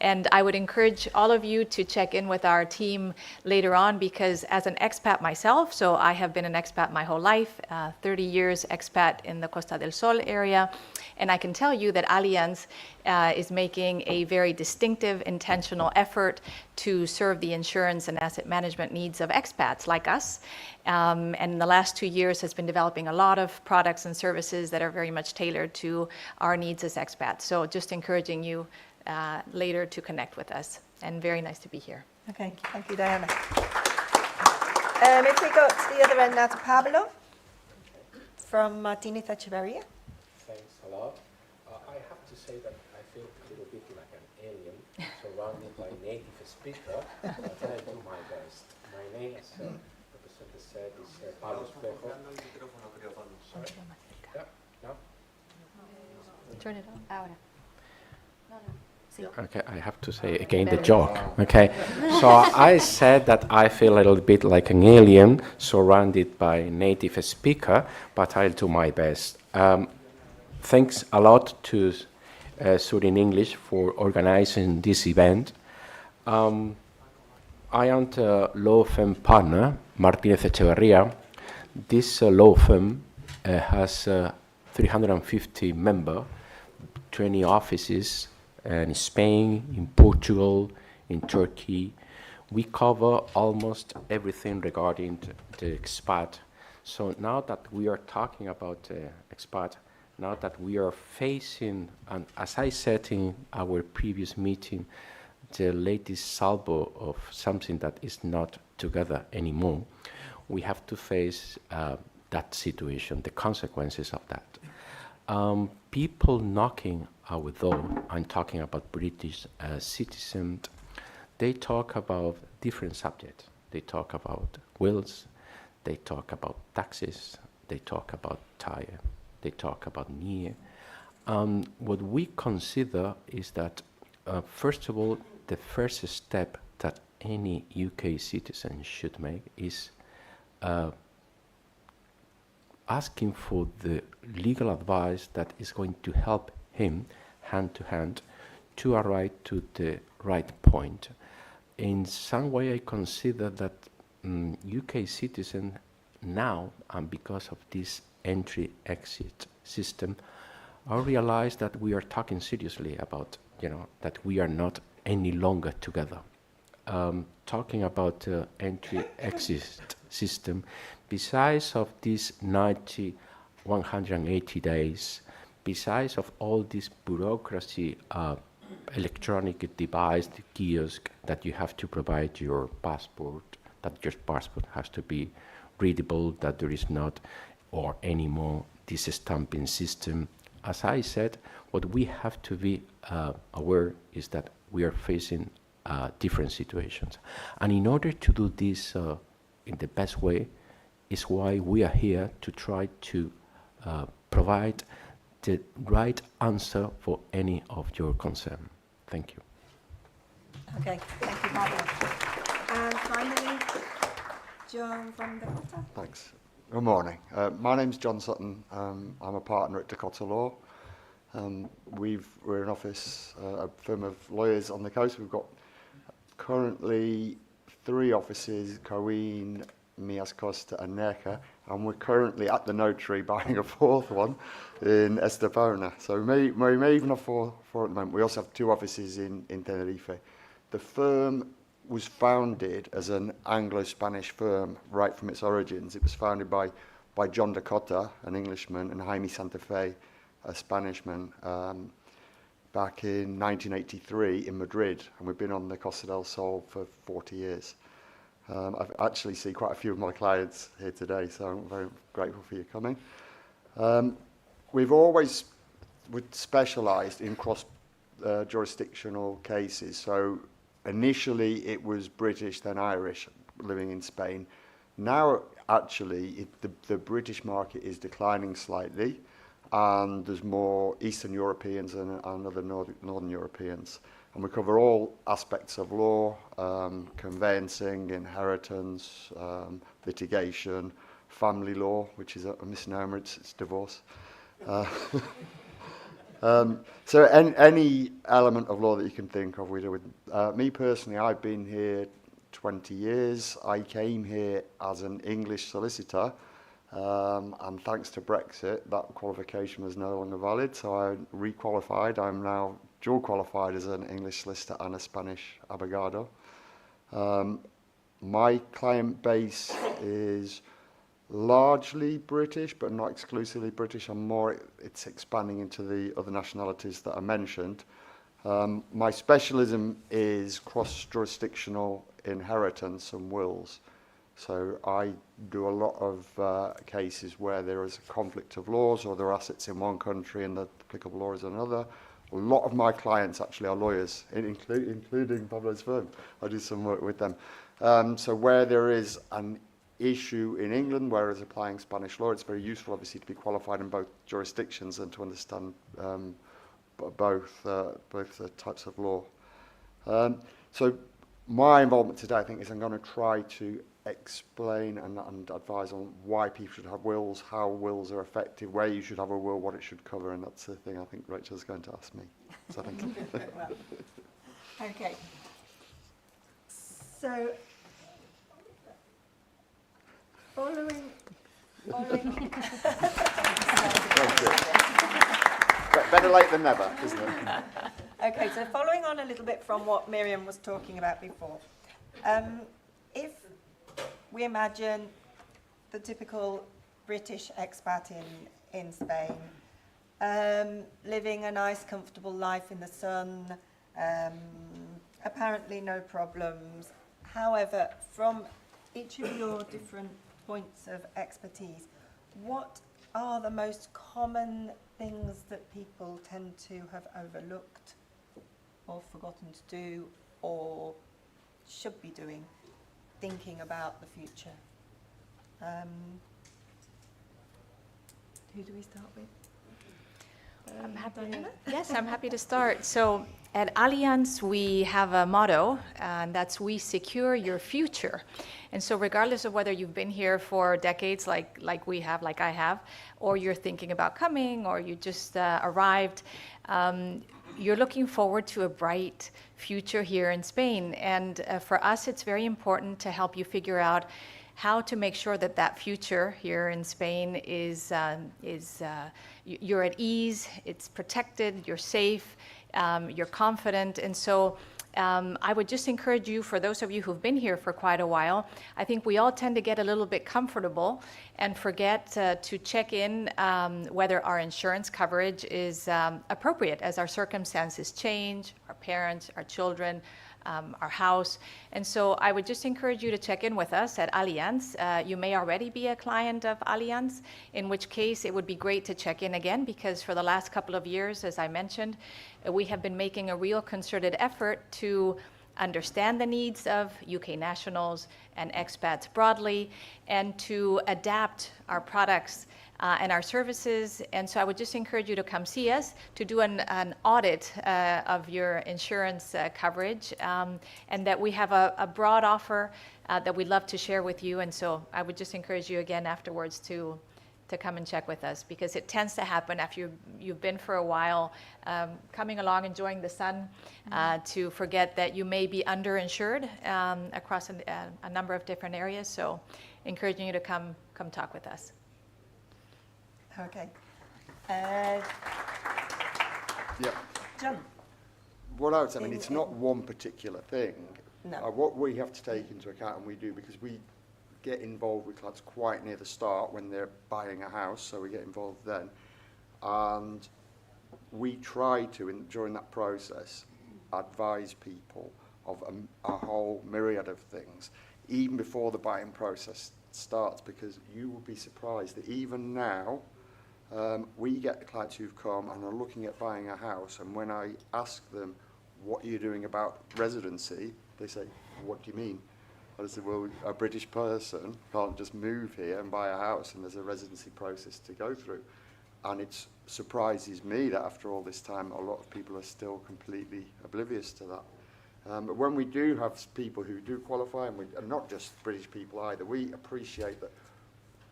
And I would encourage all of you to check in with our team later on, because as an expat myself, so I have been an expat my whole life, 30 years expat in the Costa del Sol area, and I can tell you that Allianz is making a very distinctive, intentional effort to serve the insurance and asset management needs of expats like us. And in the last 2 years has been developing a lot of products and services that are very much tailored to our needs as expats. So just encouraging you later to connect with us, and very nice to be here. Okay, thank you, Diana. If we go to the other end now to Pablo from Martínez Echeverría. Thanks a lot. I have to say that I feel a little bit like an alien surrounded by native speakers, but I do my best. My name, as the representative said, is Pablo Espejo. Sorry? Yeah, no? Turn it on. Ahora. Okay, I have to say again the joke. Okay, so I said that I feel a little bit like an alien surrounded by native speaker, but I'll do my best. Thanks a lot to Sur in English for organizing this event. I am the law firm partner, Martínez Echeverría. This law firm has 350 members, 20 offices, in Spain, in Portugal, in Turkey. We cover almost everything regarding the expat. So now that we are talking about expat, now that we are facing, and as I said in our previous meeting, the latest salvo of something that is not together anymore, we have to face that situation, the consequences of that. People knocking our door, I'm talking about British citizens, they talk about different subjects. They talk about wills, they talk about taxes, they talk about tire, they talk about NIE. What we consider is that, first of all, the first step that any UK citizen should make is asking for the legal advice that is going to help him hand to hand to arrive to the right point. In some way, I consider that UK citizens now, and because of this entry-exit system, I realize that we are talking seriously about, that we are not any longer together. Talking about entry-exit system, besides of these 90, 180 days, besides of all this bureaucracy, electronic device, the kiosk, that you have to provide your passport, that your passport has to be readable, that there is not or anymore this stamping system. As I said, what we have to be aware is that we are facing different situations. And in order to do this in the best way, is why we are here to try to provide the right answer for any of your concern. Thank you. Okay, thank you, Pablo. And finally, John from Dakota. Thanks. Good morning. My name's John Sutton. I'm a partner at Dakota Law. We're an office, a firm of lawyers on the coast. We've got currently 3 offices, Coeen, Mias Costa and Nerja, and we're currently at the notary buying a fourth one in Estepona. So we may even have four at the moment. We also have 2 offices in Tenerife. The firm was founded as an Anglo-Spanish firm right from its origins. It was founded by John de Cotta, an Englishman, and Jaime Santa Fe, a Spanishman, back in 1983 in Madrid, and we've been on the Costa del Sol for 40 years. I've actually seen quite a few of my clients here today, so I'm very grateful for you coming. We've always specialised in cross-jurisdictional cases. So initially it was British, then Irish, living in Spain. Now, actually, the British market is declining slightly, and there's more Eastern Europeans and other Northern Europeans. And we cover all aspects of law, conveyancing, inheritance, litigation, family law, which is a misnomer, it's divorce. So any element of law that you can think of, we do with. Me personally, I've been here 20 years. I came here as an English solicitor, and thanks to Brexit, that qualification was no longer valid, so I re-qualified. I'm now dual qualified as an English solicitor and a Spanish abogado. My client base is largely British, but not exclusively British, and more it's expanding into the other nationalities that I mentioned. My specialism is cross-jurisdictional inheritance and wills. So I do a lot of cases where there is a conflict of laws, or there are assets in one country and the applicable law is another. A lot of my clients actually are lawyers, including Pablo's firm. I do some work with them. So where there is an issue in England, whereas applying Spanish law, it's very useful, obviously, to be qualified in both jurisdictions and to understand both types of law. So my involvement today, I think, is I'm going to try to explain and advise on why people should have wills, how wills are effective, where you should have a will, what it should cover, and that's the thing I think Rachel's going to ask me. So thank you. Okay. So, following Better late than never, isn't it? Okay, so following on a little bit from what Miriam was talking about before, if we imagine the typical British expat in Spain, living a nice, comfortable life in the sun, apparently no problems. However, from each of your different points of expertise, what are the most common things that people tend to have overlooked or forgotten to do or should be doing, thinking about the future? Who do we start with? I'm happy to start. So at Allianz, we have a motto, and that's "We secure your future." And so regardless of whether you've been here for decades, like we have, like I have, or you're thinking about coming, or you just arrived, you're looking forward to a bright future here in Spain. And for us, it's very important to help you figure out how to make sure that that future here in Spain is you're at ease, it's protected, you're safe, you're confident. And so I would just encourage you, for those of you who've been here for quite a while, I think we all tend to get a little bit comfortable and forget to check in whether our insurance coverage is appropriate as our circumstances change, our parents, our children, our house. And so I would just encourage you to check in with us at Allianz. You may already be a client of Allianz, in which case it would be great to check in again, because for the last couple of years, as I mentioned, we have been making a real concerted effort to understand the needs of UK nationals and expats broadly, and to adapt our products and our services. And so I would just encourage you to come see us to do an audit of your insurance coverage, and that we have a broad offer that we'd love to share with you. And so I would just encourage you again afterwards to to come and check with us, because it tends to happen after you've been for a while, coming along, enjoying the sun, to forget that you may be underinsured across a number of different areas. So encouraging you to come talk with us. Okay. Yeah. John? What I would say, I mean, it's not one particular thing. No. What we have to take into account, and we do, because we get involved with clients quite near the start when they're buying a house, so we get involved then. And we try to, during that process, advise people of a whole myriad of things, even before the buying process starts, because you will be surprised that even now, we get clients who've come and are looking at buying a house, and when I ask them, what are you doing about residency, they say, what do you mean? I said, well, a British person can't just move here and buy a house, and there's a residency process to go through. And it surprises me that after all this time, a lot of people are still completely oblivious to that. But when we do have people who do qualify, and not just British people either, we appreciate that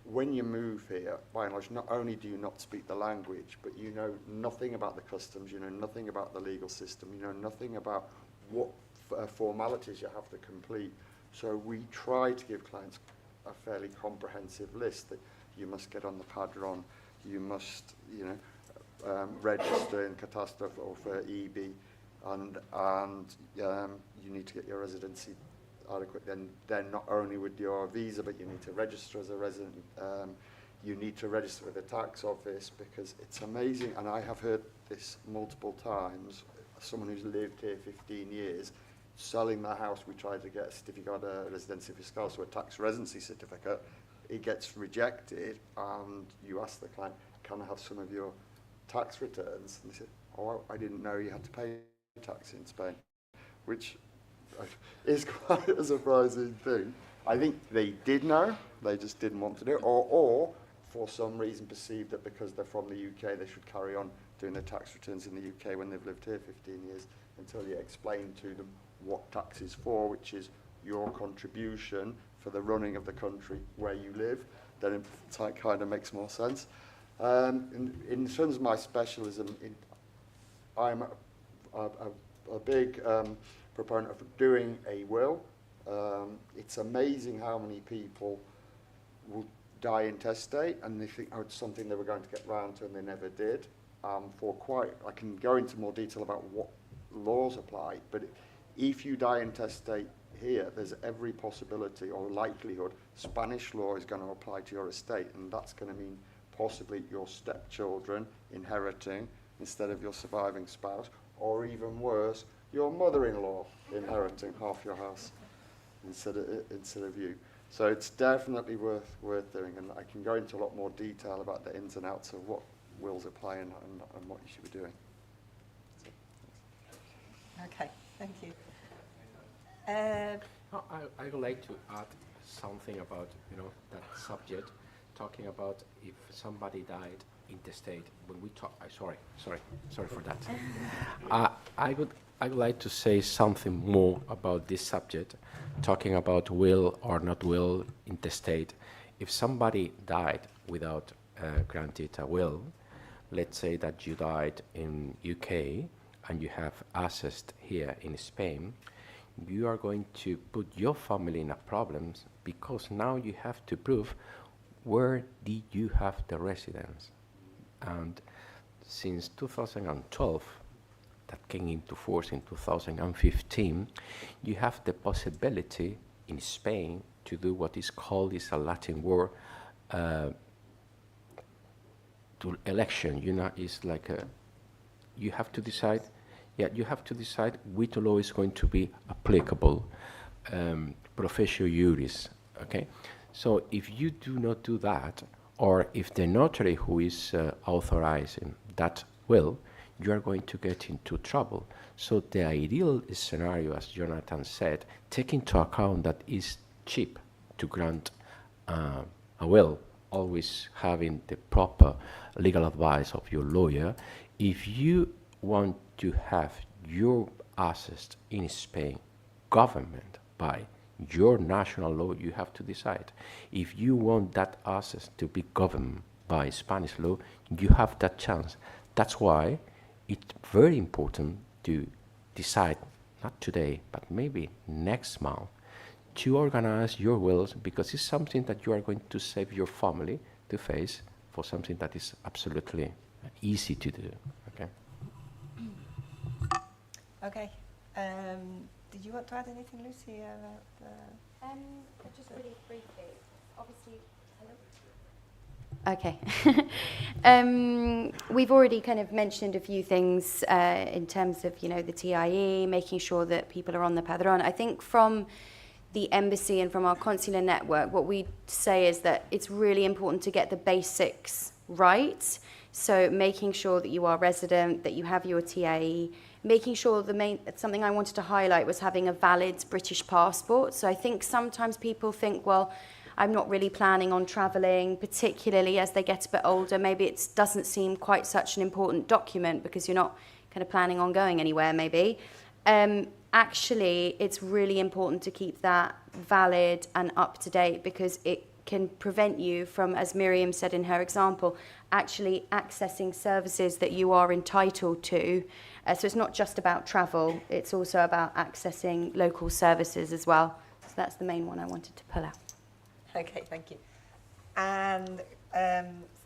when you move here, by and large, not only do you not speak the language, but you know nothing about the customs, you know nothing about the legal system, you know nothing about what formalities you have to complete. So we try to give clients a fairly comprehensive list that you must get on the Padron, you must, register in Catastrophe or for EB, and you need to get your residency adequate. Then not only with your visa, but you need to register as a resident. You need to register with the tax office, because it's amazing, and I have heard this multiple times. Someone who's lived here 15 years, selling their house, we tried to get a certificate of residency fiscale, so a tax residency certificate. It gets rejected, and you ask the client, can I have some of your tax returns? And they said, oh, I didn't know you had to pay tax in Spain, which is quite a surprising thing. I think they did know, they just didn't want to do it, or for some reason perceived that because they're from the UK, they should carry on doing their tax returns in the UK when they've lived here 15 years, until you explain to them what tax is for, which is your contribution for the running of the country where you live. Then it kind of makes more sense. In terms of my specialism, I'm a big proponent of doing a will. It's amazing how many people will die intestate, and they think, oh, it's something they were going to get round to, and they never did. I can go into more detail about what laws apply, but if you die intestate here, there's every possibility or likelihood Spanish law is going to apply to your estate, and that's going to mean possibly your stepchildren inheriting instead of your surviving spouse, or even worse, your mother-in-law inheriting half your house instead of you. So it's definitely worth doing, and I can go into a lot more detail about the ins and outs of what wills apply and what you should be doing. Okay, thank you. I would like to add something about that subject, talking about if somebody died intestate. When we talk, sorry for that. I would like to say something more about this subject, talking about will or not will intestate. If somebody died without granted a will, let's say that you died in UK and you have assets here in Spain, you are going to put your family in a problem, because now you have to prove where did you have the residence. And since 2012, that came into force in 2015, you have the possibility in Spain to do what is called, is a Latin word, to election. It's like you have to decide. Yeah, you have to decide which law is going to be applicable, professio juris, okay? So if you do not do that, or if the notary who is authorizing that will, you are going to get into trouble. So the ideal scenario, as Jonathan said, take into account that it's cheap to grant a will, always having the proper legal advice of your lawyer. If you want to have your assets in Spain governed by your national law, you have to decide. If you want that assets to be governed by Spanish law, you have that chance. That's why it's very important to decide, not today, but maybe next month, to organize your wills, because it's something that you are going to save your family to face for something that is absolutely easy to do. Okay. Okay. Did you want to add anything, Lucy, about the... Just really briefly, obviously. Okay. We've already kind of mentioned a few things in terms of, the TIE, making sure that people are on the padrón. I think from the embassy and from our consular network, what we say is that it's really important to get the basics right. So making sure that you are resident, that you have your TIE, making sure something I wanted to highlight was having a valid British passport. So I think sometimes people think, well, I'm not really planning on travelling, particularly as they get a bit older. Maybe it doesn't seem quite such an important document because you're not kind of planning on going anywhere, maybe. Actually, it's really important to keep that valid and up to date because it can prevent you from, as Miriam said in her example, actually accessing services that you are entitled to. So it's not just about travel, it's also about accessing local services as well. So that's the main one I wanted to pull out. Okay, thank you. And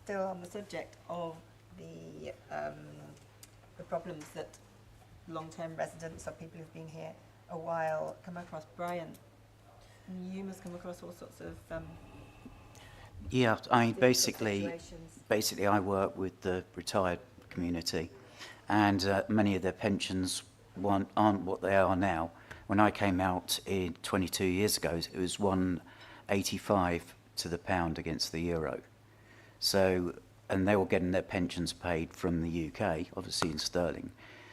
still on the subject of the problems that long-term residents or people who've been here a while come across, Brian, you must come across all sorts of Yeah, I mean, difficult basically I work with the retired community, and many of their pensions aren't what they are now. When I came out 22 years ago, it was 1.85 to the pound against the euro. So, and they were getting their pensions paid from the UK, obviously in sterling.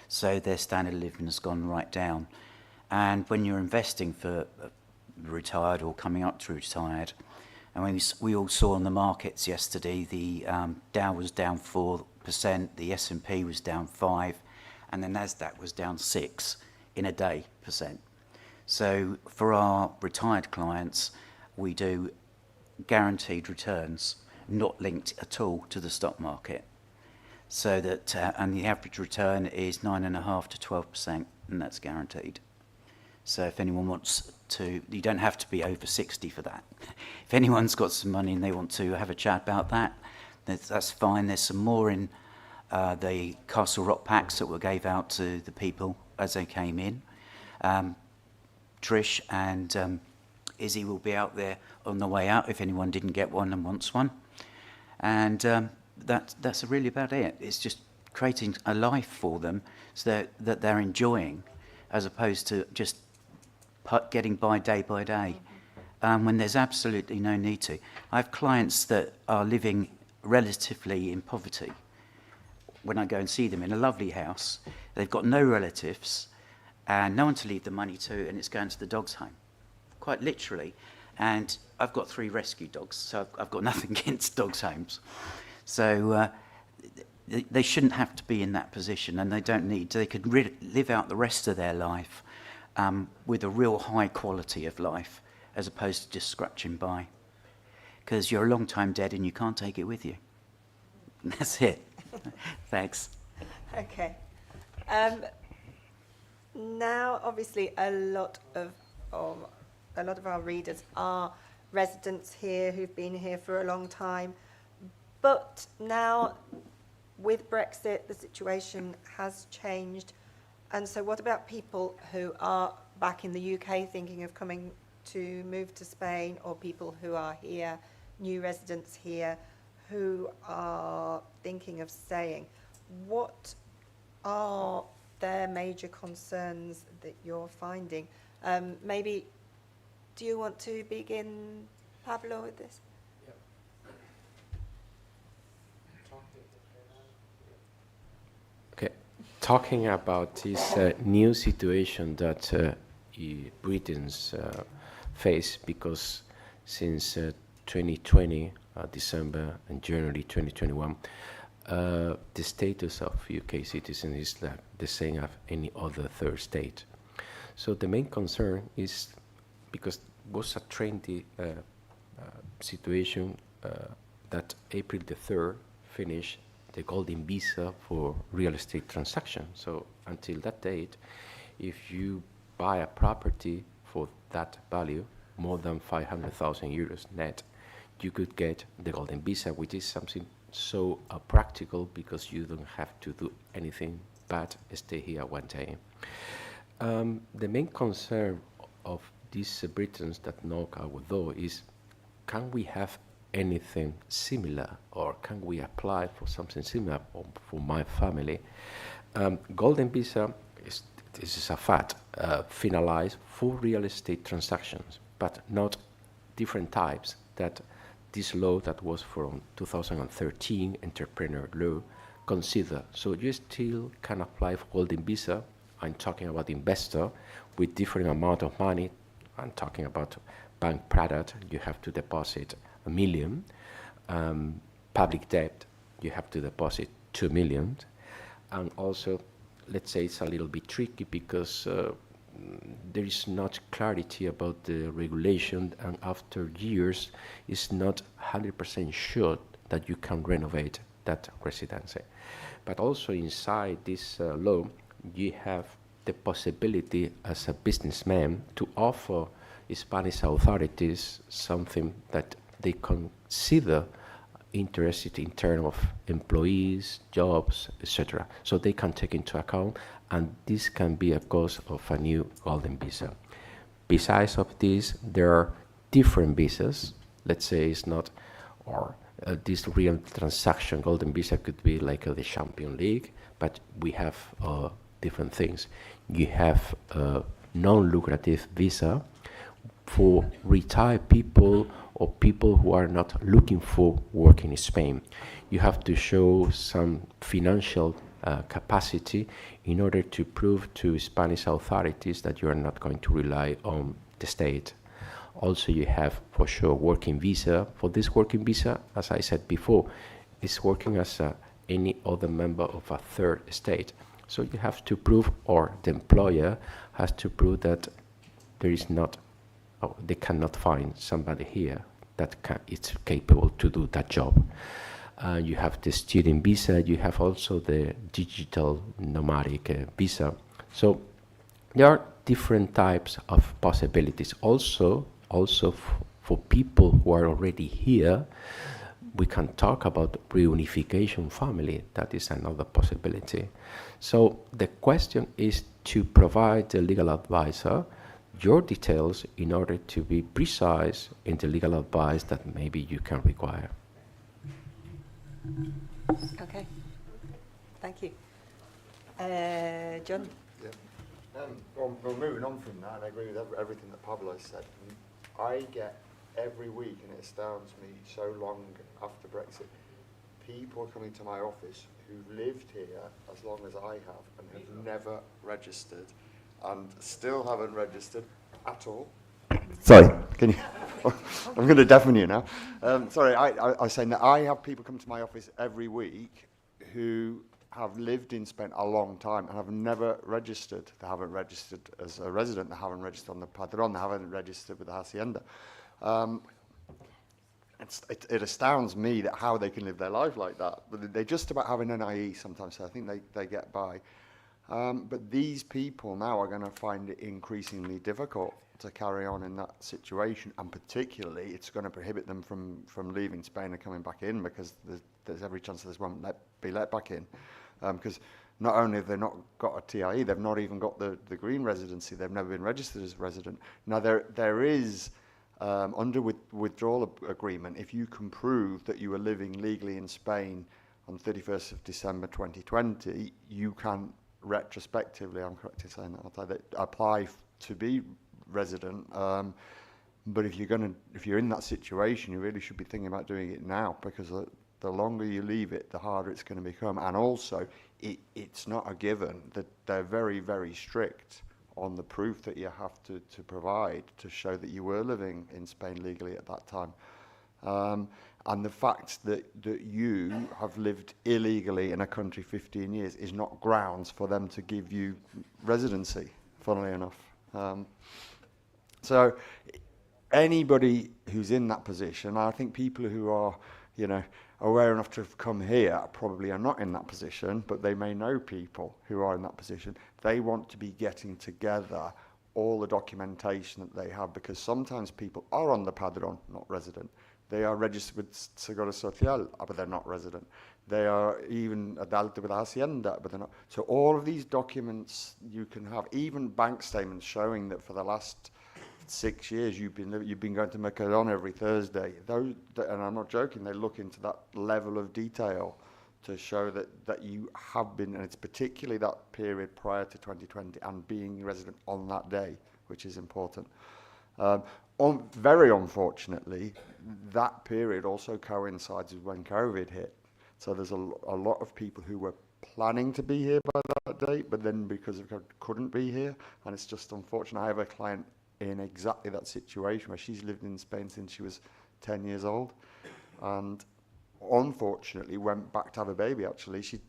So their standard of living has gone right down. And when you're investing for retired or coming up to retired, and when we all saw on the markets yesterday, the Dow was down 4%, the S&P was down 5%, and the Nasdaq was down 6% in a day percent. So for our retired clients, we do guaranteed returns, not linked at all to the stock market. So that, and the average return is 9.5% to 12%, and that's guaranteed. So if anyone wants to, you don't have to be over 60 for that. If anyone's got some money and they want to have a chat about that, that's fine. There's some more in the Castle Rock packs that were gave out to the people as they came in. Trish and Izzy will be out there on the way out if anyone didn't get one and wants one. And that's really about it. It's just creating a life for them so that they're enjoying, as opposed to just getting by day, when there's absolutely no need to. I have clients that are living relatively in poverty. When I go and see them in a lovely house, they've got no relatives and no one to leave the money to, and it's going to the dog's home, quite literally. And I've got 3 rescue dogs, so I've got nothing against dogs' homes. So they shouldn't have to be in that position, and they don't need to. They could live out the rest of their life with a real high quality of life, as opposed to just scratching by. Because you're a long time dead and you can't take it with you. That's it. Thanks. Okay. Now, obviously, a lot of our readers are residents here who've been here for a long time. But now, with Brexit, the situation has changed. And so what about people who are back in the UK thinking of coming to move to Spain, or people who are here, new residents here, who are thinking of staying? What are their major concerns that you're finding? Maybe, do you want to begin, Pablo, with this? Okay, talking about this new situation that Britons face, because since 2020, December and January 2021, the status of UK citizens is the same as any other third state. So the main concern is, because it was a trendy situation that April the 3rd finished the golden visa for real estate transactions. So until that date, if you buy a property for that value, more than 500,000 euros net, you could get the golden visa, which is something so practical because you don't have to do anything but stay here one day. The main concern of these Britons that knock our door is, can we have anything similar, or can we apply for something similar for my family? Golden visa this is a fact, finalized for real estate transactions, but not different types that this law that was from 2013, entrepreneur law, consider. So you still can apply for golden visa. I'm talking about investor with different amount of money. I'm talking about bank product. You have to deposit 1 million. Public debt, you have to deposit 2 million. And also, let's say it's a little bit tricky because there is not clarity about the regulation, and after years, it's not 100% sure that you can renovate that residency. But also inside this law, you have the possibility as a businessman to offer Spanish authorities something that they consider interested in terms of employees, jobs, etc. So they can take into account, and this can be a cause of a new golden visa. Besides of this, there are different visas. Let's say it's not, or this real transaction golden visa could be like the Champions League, but we have different things. You have a non-lucrative visa for retired people or people who are not looking for work in Spain. You have to show some financial capacity in order to prove to Spanish authorities that you are not going to rely on the state. Also, you have, for sure, working visa. For this working visa, as I said before, is working as any other member of a third state. So you have to prove, or the employer has to prove that there is not, they cannot find somebody here that is capable to do that job. You have the student visa, you have also the digital nomadic visa. So there are different types of possibilities. Also for people who are already here, we can talk about reunification family. That is another possibility. So the question is to provide the legal advisor your details in order to be precise in the legal advice that maybe you can require. Okay, thank you. John? Yeah. Well, moving on from that, I agree with everything that Pablo said. I get every week, and it astounds me so long after Brexit, people coming to my office who've lived here as long as I have and have never registered and still haven't registered at all. Sorry, can you? I'm going to deafen you now. Sorry, I was saying that I have people come to my office every week who have lived in Spain a long time and have never registered. They haven't registered as a resident, they haven't registered on the Padrón, they haven't registered with the Hacienda. It astounds me that how they can live their life like that. But they just about have an NIE sometimes, so I think they get by. But these people now are going to find it increasingly difficult to carry on in that situation, and particularly it's going to prohibit them from leaving Spain and coming back in, because there's every chance this won't be let back in. Because not only have they not got a TIE, they've not even got the green residency, they've never been registered as resident. Now there is, under withdrawal agreement, if you can prove that you were living legally in Spain on 31st of December 2020, you can retrospectively, I'm correct in saying that, apply to be resident. But if you're in that situation, you really should be thinking about doing it now, because the longer you leave it, the harder it's going to become. And also, it's not a given that they're very, very strict on the proof that you have to provide to show that you were living in Spain legally at that time. And the fact that you have lived illegally in a country 15 years is not grounds for them to give you residency, funnily enough. So anybody who's in that position, I think people who are, you know, aware enough to have come here probably are not in that position, but they may know people who are in that position. They want to be getting together all the documentation that they have, because sometimes people are on the padrón, not resident. They are registered with Seguro Social, but they're not resident. They are even ad alta with Hacienda, but they're not. So all of these documents you can have, even bank statements showing that for the last 6 years you've been going to Mercadona every Thursday. Those, and I'm not joking, they look into that level of detail to show that you have been, and it's particularly that period prior to 2020 and being resident on that day, which is important. Very unfortunately, that period also coincides with when COVID hit. So there's a lot of people who were planning to be here by that date, but then because of COVID couldn't be here, and it's just unfortunate. I have a client in exactly that situation where she's lived in Spain since she was 10 years old, and unfortunately went back to have a baby. Actually, she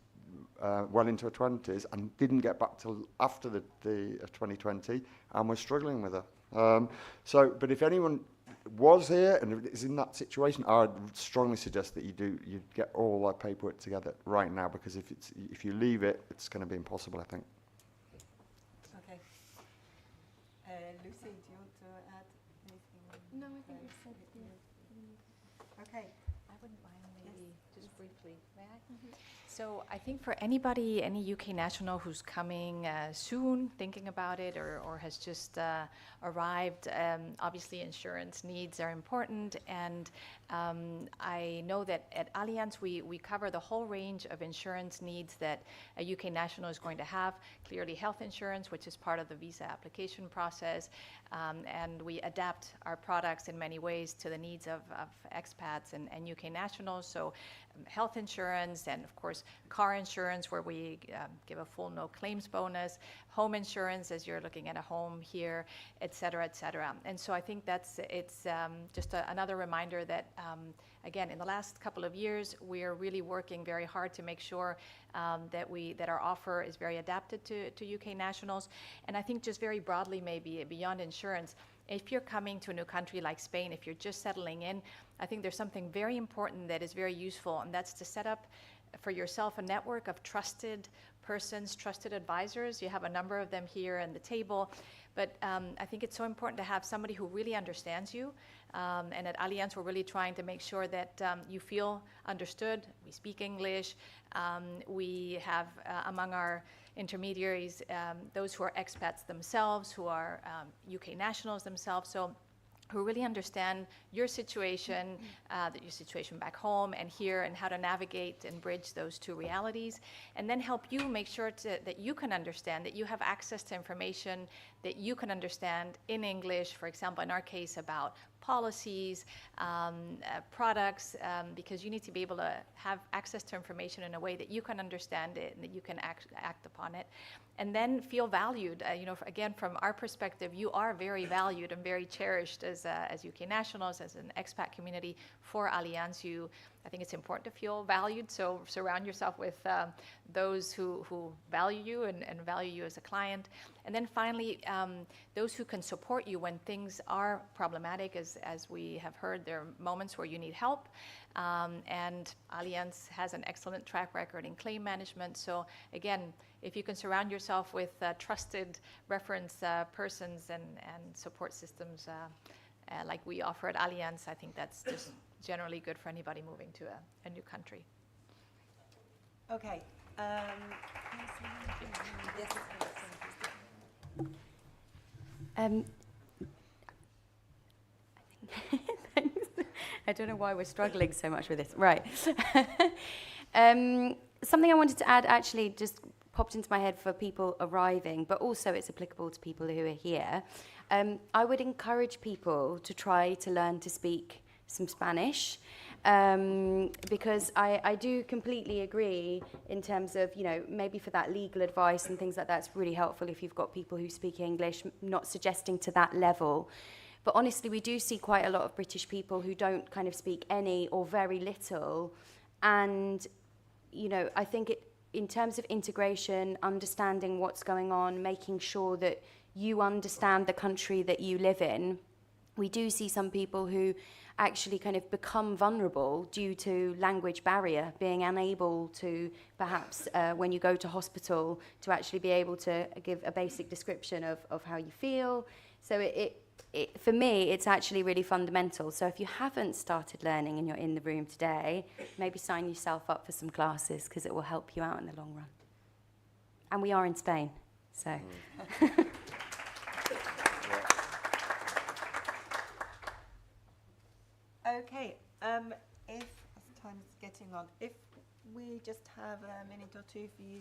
well into her 20s and didn't get back till after the 2020, and was struggling with her. But if anyone was here and is in that situation, I would strongly suggest that you get all that paperwork together right now, because if you leave it, it's going to be impossible, I think. Okay. Lucy, do you want to add anything? No, I think you said Okay. I wouldn't mind maybe just briefly. May I? So I think for anybody, any UK national who's coming soon, thinking about it, or has just arrived, obviously insurance needs are important. And I know that at Allianz, we cover the whole range of insurance needs that a UK national is going to have. Clearly health insurance, which is part of the visa application process. And we adapt our products in many ways to the needs of expats and UK nationals. So health insurance, and of course car insurance, where we give a full no claims bonus, home insurance as you're looking at a home here, et cetera, et cetera. And so I think it's just another reminder that again, in the last couple of years, we're really working very hard to make sure that our offer is very adapted to UK nationals. And I think just very broadly, maybe beyond insurance, if you're coming to a new country like Spain, if you're just settling in, I think there's something very important that is very useful, and that's to set up for yourself a network of trusted persons, trusted advisors. You have a number of them here on the table, but I think it's so important to have somebody who really understands you. And at Allianz, we're really trying to make sure that you feel understood. We speak English. We have among our intermediaries those who are expats themselves, who are UK nationals themselves. So who really understand your situation, your situation back home and here, and how to navigate and bridge those two realities, and then help you make sure that you can understand, that you have access to information that you can understand in English, for example, in our case, about policies, products, because you need to be able to have access to information in a way that you can understand it and that you can act upon it. And then feel valued. Again, from our perspective, you are very valued and very cherished as UK nationals, as an expat community for Allianz. I think it's important to feel valued, so surround yourself with those who value you and value you as a client. And then finally, those who can support you when things are problematic, as we have heard, there are moments where you need help. And Allianz has an excellent track record in claim management. So again, if you can surround yourself with trusted reference persons and support systems like we offer at Allianz, I think that's just generally good for anybody moving to a new country. Okay. Yes. Thanks. I don't know why we're struggling so much with this. Right. Something I wanted to add actually just popped into my head for people arriving, but also it's applicable to people who are here. I would encourage people to try to learn to speak some Spanish, because I do completely agree in terms of, maybe for that legal advice and things like that, it's really helpful if you've got people who speak English, not suggesting to that level. But honestly, we do see quite a lot of British people who don't kind of speak any or very little. And, I think in terms of integration, understanding what's going on, making sure that you understand the country that you live in, we do see some people who actually kind of become vulnerable due to language barrier, being unable to perhaps when you go to hospital to actually be able to give a basic description of how you feel. So for me, it's actually really fundamental. So if you haven't started learning and you're in the room today, maybe sign yourself up for some classes because it will help you out in the long run. And we are in Spain, so. Okay, if as time is getting on, if we just have a minute or two for you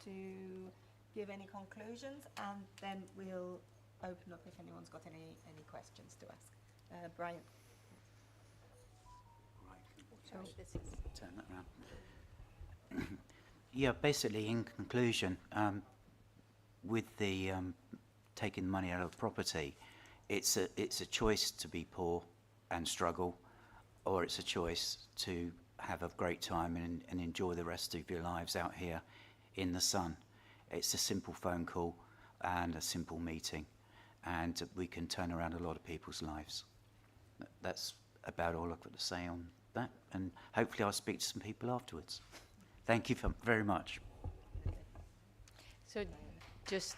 to give any conclusions, and then we'll open up if anyone's got any questions to ask. Brian. Turn that around. Yeah, basically, in conclusion, with the taking money out of property, it's a choice to be poor and struggle, or it's a choice to have a great time and enjoy the rest of your lives out here in the sun. It's a simple phone call and a simple meeting, and we can turn around a lot of people's lives. That's about all I've got to say on that, and hopefully I'll speak to some people afterwards. Thank you very much. So just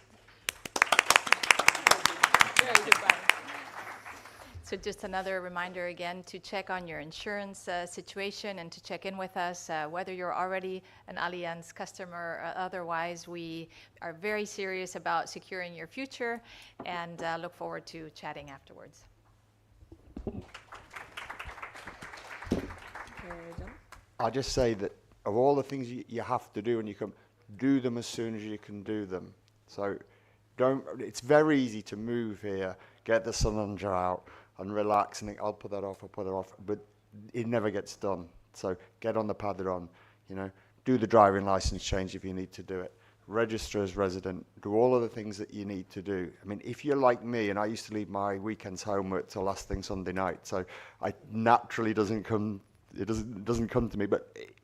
So just another reminder again to check on your insurance situation and to check in with us, whether you're already an Allianz customer or otherwise. We are very serious about securing your future and look forward to chatting afterwards. I just say that of all the things you have to do when you come, do them as soon as you can do them. So it's very easy to move here, get the sun under out and relax and think, I'll put that off, but it never gets done. So get on the pad they're on, do the driving license change if you need to do it. Register as resident, do all of the things that you need to do. I mean, if you're like me, and I used to leave my weekends homework till last thing Sunday night, so I naturally doesn't come to me,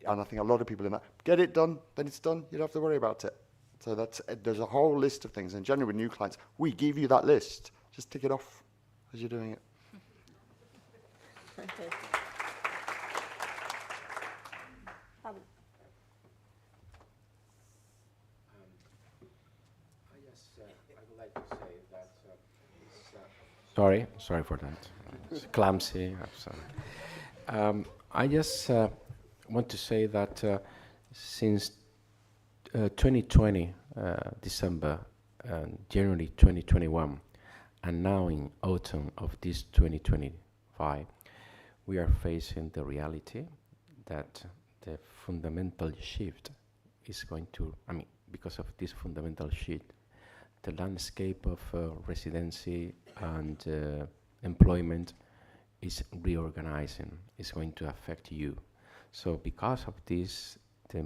and I think a lot of people in that, get it done, then it's done, you don't have to worry about it. So there's a whole list of things, and generally with new clients, we give you that list, just tick it off as you're doing it. Okay. I would like to say that. Sorry for that. It's clumsy. I just want to say that since 2020, December, and January 2021, and now in autumn of this 2025, we are facing the reality that the fundamental shift is going to, because of this fundamental shift, the landscape of residency and employment is reorganizing, is going to affect you. So because of this, the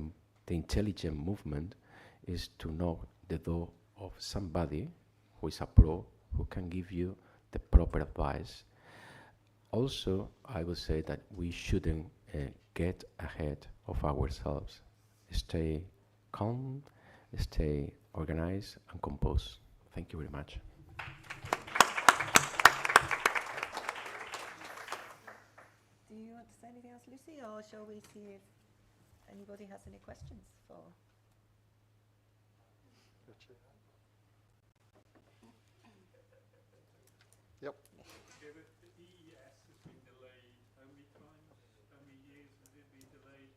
intelligent movement is to knock the door of somebody who is a pro, who can give you the proper advice. Also, I would say that we shouldn't get ahead of ourselves. Stay calm, stay organized and composed. Thank you very much. Do you want to say anything else, Lucy, or shall we see if anybody has any questions for? Yep. The EES has been delayed. How many years has it been delayed?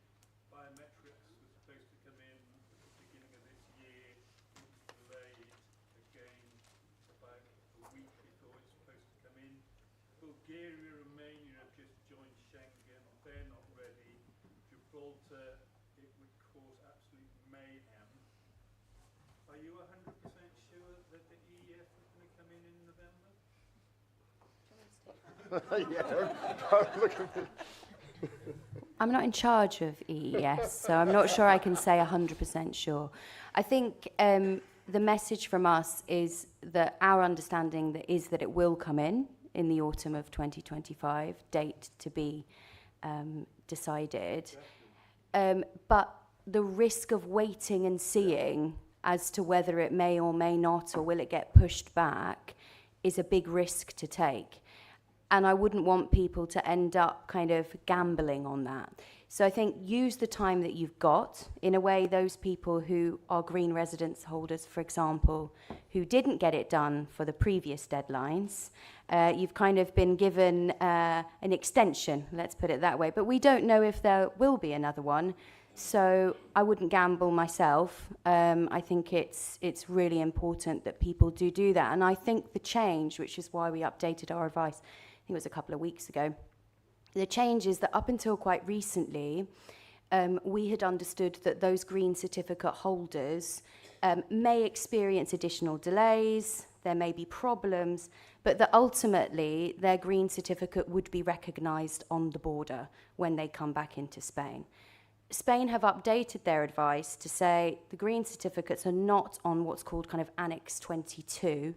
Biometrics was supposed to come in at the beginning of this year. It was delayed again about a week before it's supposed to come in. Bulgaria, Romania have just joined Schengen. They're not ready. Gibraltar, it would cause absolute mayhem. Are you 100% sure that the EES is going to come in November? I'm not in charge of EES, so I'm not sure I can say 100% sure. I think the message from us is that our understanding is that it will come in the autumn of 2025, date to be decided. But the risk of waiting and seeing as to whether it may or may not, or will it get pushed back, is a big risk to take. And I wouldn't want people to end up kind of gambling on that. So I think use the time that you've got. In a way, those people who are green residence holders, for example, who didn't get it done for the previous deadlines, you've kind of been given an extension, let's put it that way. But we don't know if there will be another one. So I wouldn't gamble myself. I think it's really important that people do that. And I think the change, which is why we updated our advice, I think it was a couple of weeks ago, the change is that up until quite recently, we had understood that those green certificate holders may experience additional delays, there may be problems, but that ultimately their green certificate would be recognised on the border when they come back into Spain. Spain have updated their advice to say the green certificates are not on what's called kind of Annex 22.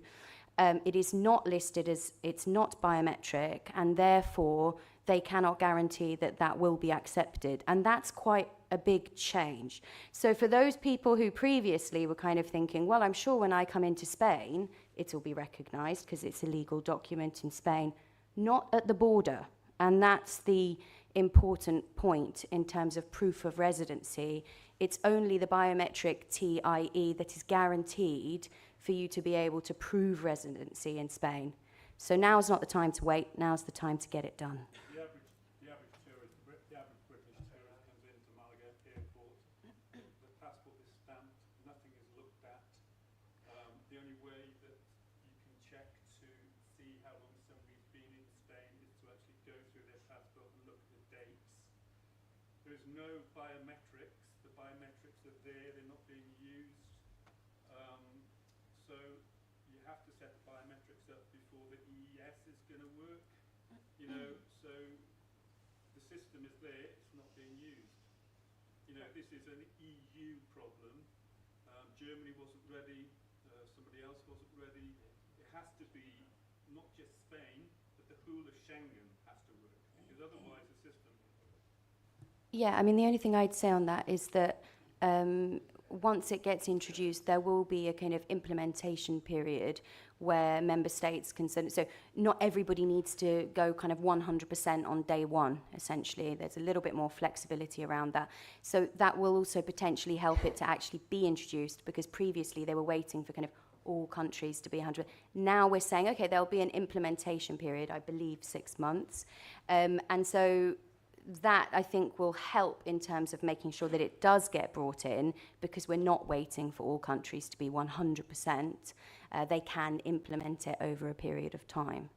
It is not listed as, it's not biometric, and therefore they cannot guarantee that that will be accepted. And that's quite a big change. So for those people who previously were kind of thinking, well, I'm sure when I come into Spain, it will be recognised because it's a legal document in Spain, not at the border. And that's the important point in terms of proof of residency. It's only the biometric TIE that is guaranteed for you to be able to prove residency in Spain. So now's not the time to wait, now's the time to get it done. The average tourist, the average British tourist comes into Malaga airport, the passport is stamped, nothing is looked at. The only way that you can check to see how long somebody's been in Spain is to actually go through their passport and look at the dates. There's no biometrics. The biometrics are there, they're not being used. So you have to set the biometrics up before the EES is going to work. You know, so the system is there, it's not being used. You know, this is an EU problem. Germany wasn't ready, somebody else wasn't ready. It has to be not just Spain, but the whole of Schengen has to work, because otherwise the system. Yeah, I mean, the only thing I'd say on that is that once it gets introduced, there will be a kind of implementation period where member states can send it. So not everybody needs to go kind of 100% on day one, essentially. There's a little bit more flexibility around that. So that will also potentially help it to actually be introduced, because previously they were waiting for kind of all countries to be 100. Now we're saying, okay, there'll be an implementation period, I believe 6 months. And so that, I think, will help in terms of making sure that it does get brought in, because we're not waiting for all countries to be 100%. They can implement it over a period of time.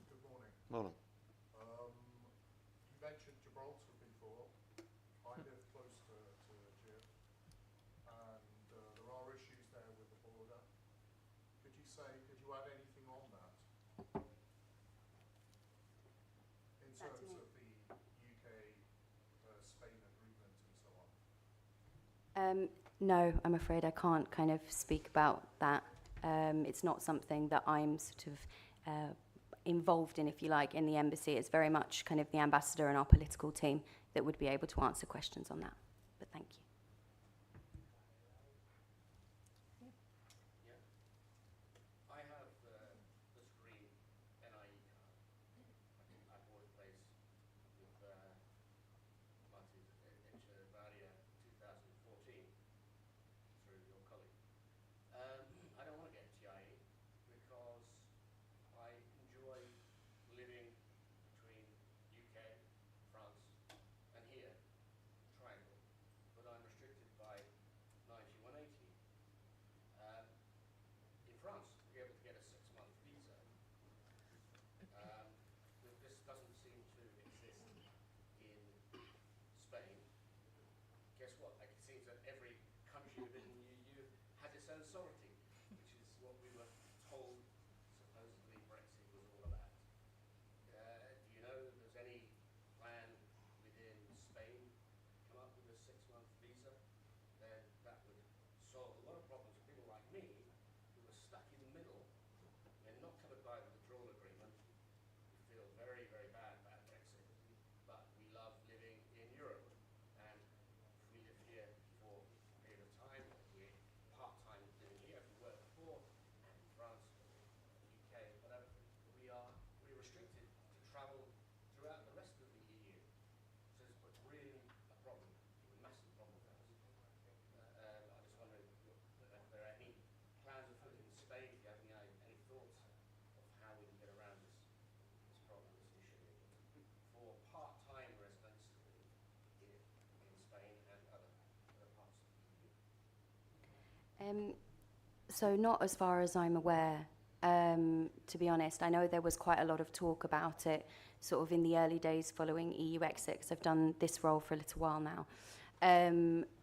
Good morning. Morning. You mentioned Gibraltar before. I live close to Gib, and there are issues there with the border. Could you add anything on that? In terms of the UK-Spain agreement and so on? No, I'm afraid I can't kind of speak about that. It's not something that I'm sort of involved in, if you like, in the embassy. It's very much kind of the ambassador and our political team that would be able to answer questions on that. But thank you. I have the screen NIE card. I bought a place with Martin Echevarria 2014 through your colleague. I don't want to get a TIE because I enjoy living between UK, France, and here, Triangle. So not as far as I'm aware, to be honest. I know there was quite a lot of talk about it sort of in the early days following EU exit, 'cause I've done this role for a little while now.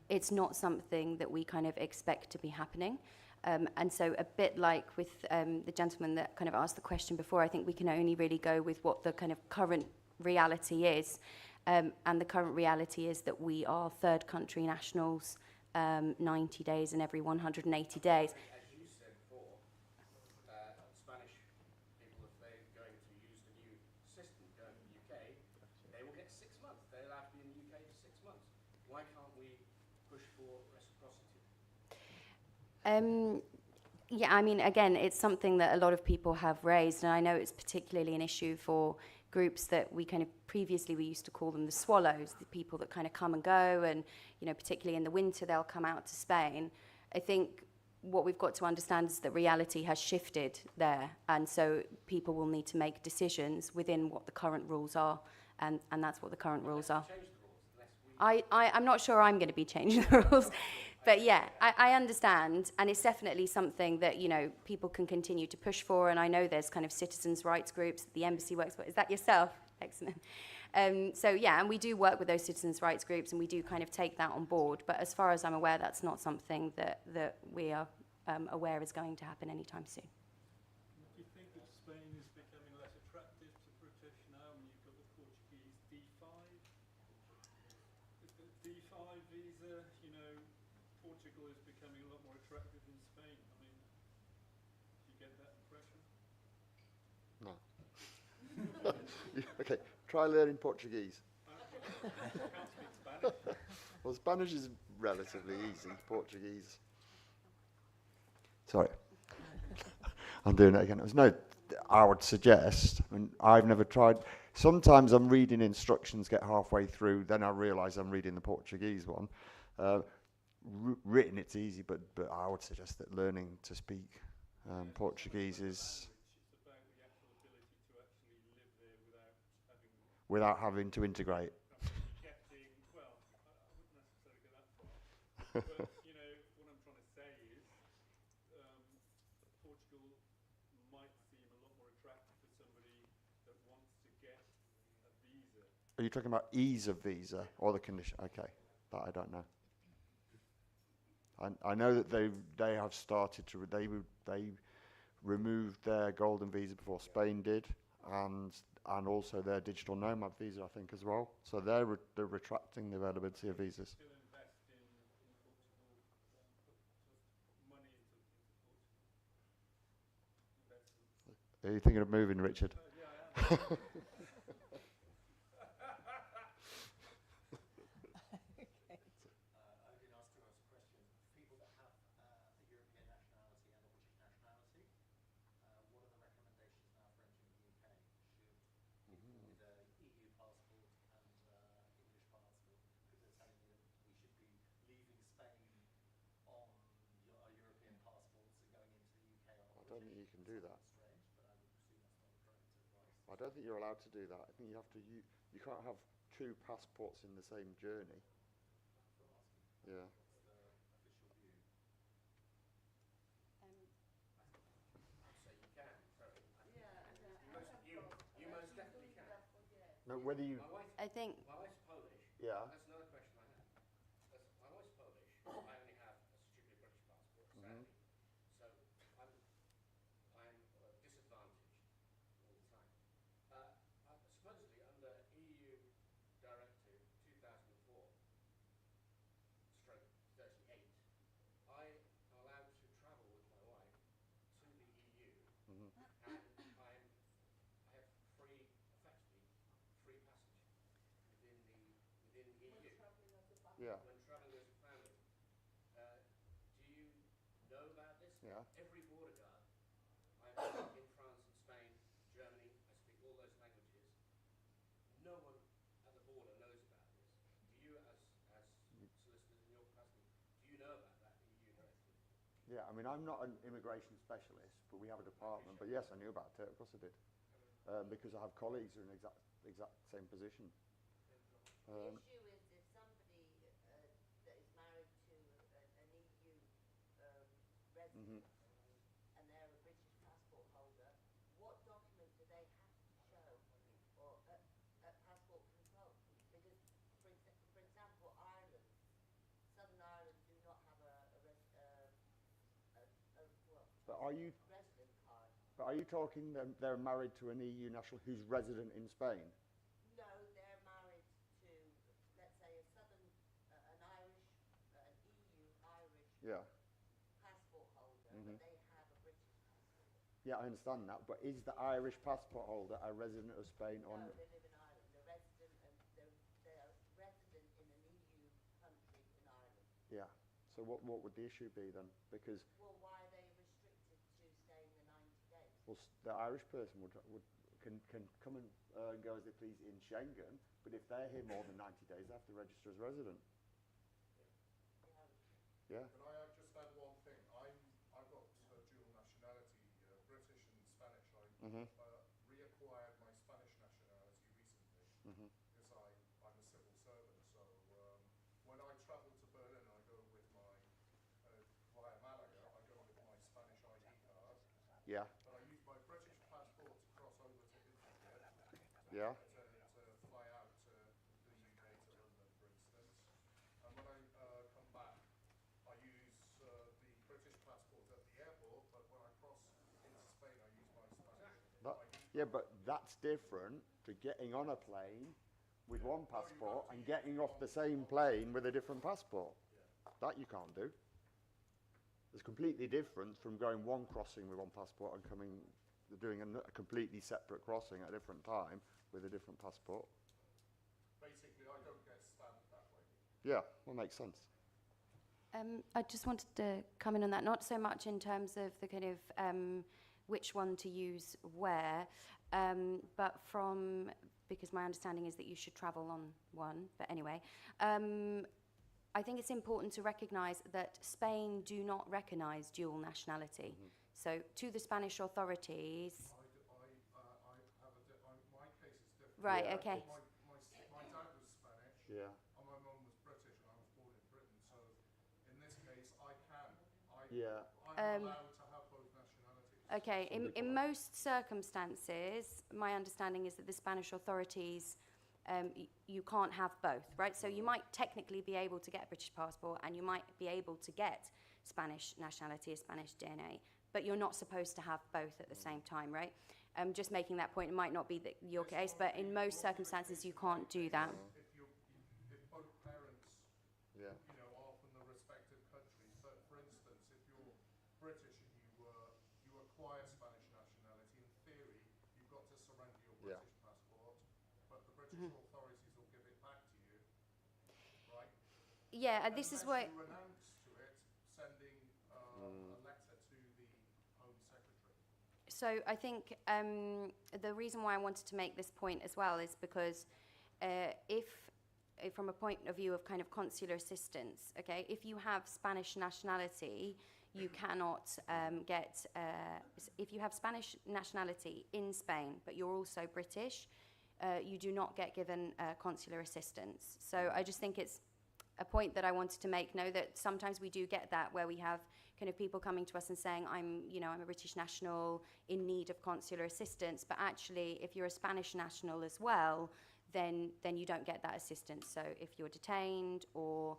It's not something that we kind of expect to be happening. And so a bit like with the gentleman that kind of asked the question before, I think we can only really go with what the kind of current reality is. And the current reality is that we are third country nationals 90 days and every 180 days. As you said before, Spanish people, if they're going to use the new system going to the UK, they will get 6 months. They'll have to be in the UK for 6 months. Why can't we push for reciprocity? Yeah, I mean, again, it's something that a lot of people have raised, and I know it's particularly an issue for groups that we kind of previously we used to call them the swallows, the people that kind of come and go, and you know, particularly in the winter they'll come out to Spain. I think what we've got to understand is that reality has shifted there, and so people will need to make decisions within what the current rules are, and that's what the current rules are. Change the rules unless we... I'm not sure I'm going to be changing the rules. But yeah, I understand, and it's definitely something that, you know, people can continue to push for, and I know there's kind of citizens' rights groups that the embassy works with. Is that yourself? Excellent. So yeah, and we do work with those citizens' rights groups, and we do kind of take that on board, but as far as I'm aware, that's not something that we are aware is going to happen anytime soon. Do you think that Spain is becoming less attractive to British now when you've got the Portuguese D5? The D5 visa, you know, Portugal is becoming a lot more attractive than Spain. I mean, do you get that impression? No. Okay, try learning Portuguese. I can't speak Spanish. Well, Spanish is relatively easy. Portuguese. Sorry. I'm doing it again. There's no, I would suggest, and I've never tried. Sometimes I'm reading instructions, get halfway through, then I realise I'm reading the Portuguese one. Written, it's easy, but I would suggest that learning to speak Portuguese is... It's about the actual ability to actually live there without having to integrate. getting, well, I wouldn't necessarily go that far. But, you know, what I'm trying to say is Portugal might seem a lot more attractive for somebody that wants to get a visa. Are you talking about ease of visa or the condition? Okay, that I don't know. I know that they have started to they removed their golden visa before Spain did, and also their digital nomad visa, I think, as well. So they're retracting the availability of visas. Still invest in Portugal, put money into Portugal. Investments. Are you thinking of moving, Richard? Yeah, I am. I've been asked to ask a question. People that have a European nationality and a British nationality, what are the recommendations now for entering the UK? Should people with a EU passport and English passport, because they're telling me that we should be leaving Spain on our European passports and going into the UK on I don't think you can do that. strange, but I would presume that's not the correct advice. I don't think you're allowed to do that. I think you have to. You can't have two passports in the same journey. Yeah. What's the official view? So you can, sorry. You most definitely can. No, whether you. My wife, I think my wife's Polish. Yeah. That's another question I have. My wife's Polish. I only have a strictly British passport, sadly. So I'm disadvantaged all the time. Supposedly under EU Directive 2004/38, I am allowed to travel with my wife to the EU, and I have effectively free passage within the EU. Yeah. When traveling as a family. Do you know about this? Yeah. Every border guard I'm in France and Spain, Germany, I speak all those languages. No one at the border knows about this. Do you, as solicitors in your capacity, do you know about that EU directive? Yeah. I mean, I'm not an immigration specialist, but we have a department. But yes, I knew about it. Of course, I did, because I have colleagues who are in exact same position. The issue is if somebody that is married to an EU resident, and they're a British passport holder, what document do they have to show or at passport control? Because, for example, Ireland, Southern Ireland do not have But are you resident card. But are you talking they're married to an EU national who's resident in Spain? No, they're married to, let's say, an Irish, an EU Irish Yeah. passport holder, but they have a British passport. Yeah, I understand that. But is the Irish passport holder a resident of Spain or No, they live in Ireland. They're resident in an EU country in Ireland. Yeah. So what would the issue be then? Because Well, why are they restricted to staying the 90 days? well, the Irish person can come and go as they please in Schengen, but if they're here more than 90 days, they have to register as resident. Yeah. Can I just add one thing? I've got dual nationality, British and Spanish. I reacquired my Spanish nationality recently because I'm a civil servant. So when I travel to Berlin, I go with my via Malaga. I go with my Spanish ID card. Yeah. But I use my British passport to cross over to Italy. Yeah. To fly out to the UK to London, for instance. And when I come back, I use the British passport at the airport, but when I cross into Spain, I use my Spanish ID. Yeah, but that's different to getting on a plane with one passport and getting off the same plane with a different passport. That you can't do. It's completely different from going one crossing with one passport and doing a completely separate crossing at a different time with a different passport. Basically, I don't get stamped that way. Yeah, that makes sense. I just wanted to come in on that, not so much in terms of the kind of which one to use where, but because my understanding is that you should travel on one, but anyway, I think it's important to recognise that Spain do not recognise dual nationality. So to the Spanish authorities... My case is different. Right, okay. My dad was Spanish, Yeah. and my mum was British, and I was born in Britain. So in this case, I'm allowed to have both nationalities. Okay, in most circumstances, my understanding is that the Spanish authorities, you can't have both, right? So you might technically be able to get a British passport and you might be able to get Spanish nationality, a Spanish DNA, but you're not supposed to have both at the same time, right? Just making that point, it might not be your case, but in most circumstances you can't do that. If both parents, Yeah. are from the respective countries. So, for instance, if you're British and you acquire Spanish nationality, in theory, you've got to surrender your British passport, but the British authorities will give it back to you, right? Yeah, this is why... you renounce to it, sending a letter to the Home Secretary. So I think the reason why I wanted to make this point as well is because if from a point of view of kind of consular assistance, okay, if you have Spanish nationality, you cannot get, if you have Spanish nationality in Spain, but you're also British, you do not get given consular assistance. So I just think it's a point that I wanted to make. Know that sometimes we do get that where we have kind of people coming to us and saying, I'm a British national in need of consular assistance, but actually if you're a Spanish national as well, then you don't get that assistance. So if you're detained or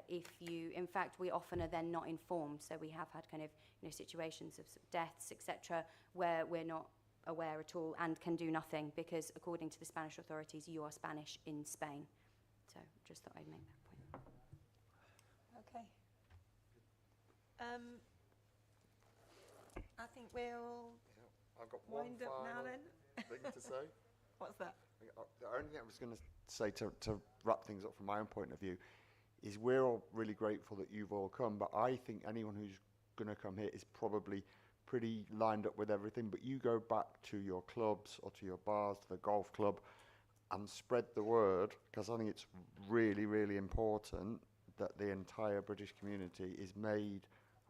if you, in fact, we often are then not informed. So we have had kind of situations of deaths, etc., where we're not aware at all and can do nothing because according to the Spanish authorities, you are Spanish in Spain. So just thought I'd make that point. Okay. I think we'll I've got one wind up now final then. thing to say. What's that? The only thing I was going to say to wrap things up from my own point of view is we're all really grateful that you've all come, but I think anyone who's going to come here is probably pretty lined up with everything, but you go back to your clubs or to your bars, to the golf club, and spread the word, because I think it's really, really important that the entire British community is made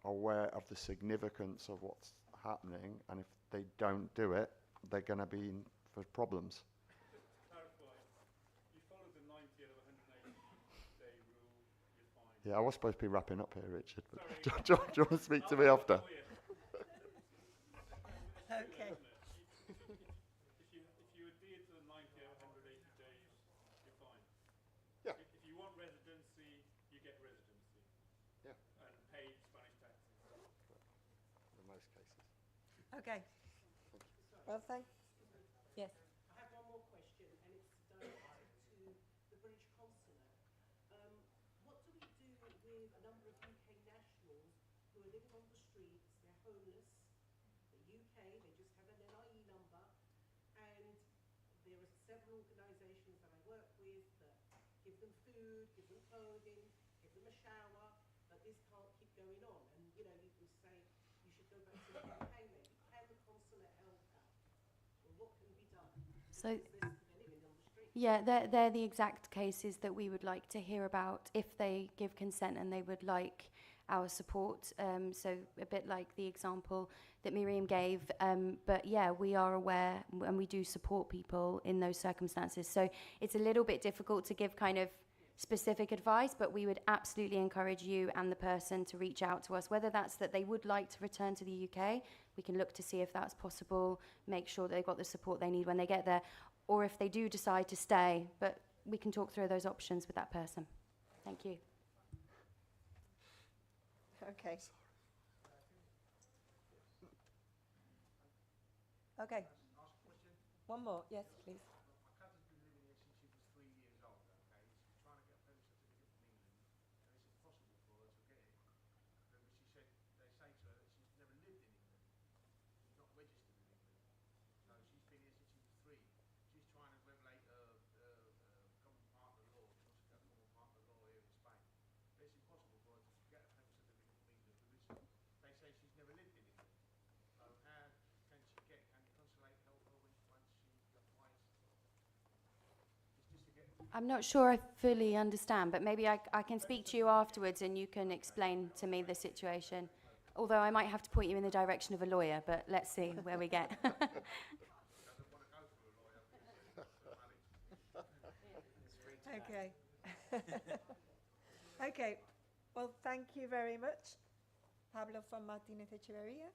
aware of the significance of what's happening, and if they don't do it, they're going to be in for problems. Just to clarify, you follow the 90 out of 180 day rule, you're fine. Yeah, I was supposed to be wrapping up here, Richard. But do you want to speak to me after? Okay. If you adhere to the 90 or 180 days, you're fine. Yeah. If you want residency, you get residency. Yeah. And pay Spanish taxes. In most cases. Okay. Well, yes. I have one more question, and it's directed to the British consulate. What do we do with a number of UK nationals who are living on the streets, they're homeless, they're UK, they just have an NIE number, and there are several organisations that I work with that give them food, give them clothing, give them a shower, but this can't keep going on. And, you know, you can say you should go back to the UK maybe. Can the consulate help out? Or what can be done? So, They're living on the street. yeah, they're the exact cases that we would like to hear about if they give consent and they would like our support. So a bit like the example that Miriam gave. But yeah, we are aware and we do support people in those circumstances. So it's a little bit difficult to give kind of specific advice, but we would absolutely encourage you and the person to reach out to us, whether that's that they would like to return to the UK. We can look to see if that's possible, make sure that they've got the support they need when they get there, or if they do decide to stay, but we can talk through those options with that person. Thank you. Okay. Okay. One more. Yes, please. My cousin's been living here since she was 3 years old, okay? She's trying to get a birth certificate from England, and it's impossible for her to get it. Because she said, they say to her that she's never lived in England. She's not registered in England. So she's been here since she was 3. She's trying to regulate common partner law. She wants to get common partner law here in Spain. But it's impossible for her to get a birth certificate from England because they say she's never lived in England. So how can she get, can the consulate help her once she applies? It's just to get. I'm not sure I fully understand, but maybe I can speak to you afterwards and you can explain to me the situation. Although I might have to point you in the direction of a lawyer, but let's see where we get. Okay. Okay. Well, thank you very much. Pablo from Martinez Echeverria,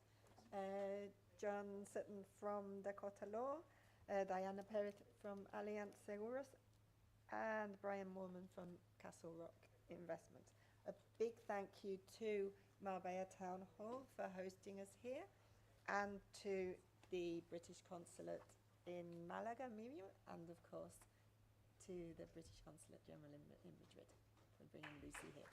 John Sutton from Dakota Law, Diana Perez from Allianz Seguros, and Brian Moorman from Castle Rock Investment. A big thank you to Marbella Town Hall for hosting us here, and to the British Consulate in Malaga, Miriam, and of course to the British Consulate General in Madrid for bringing Lucy here.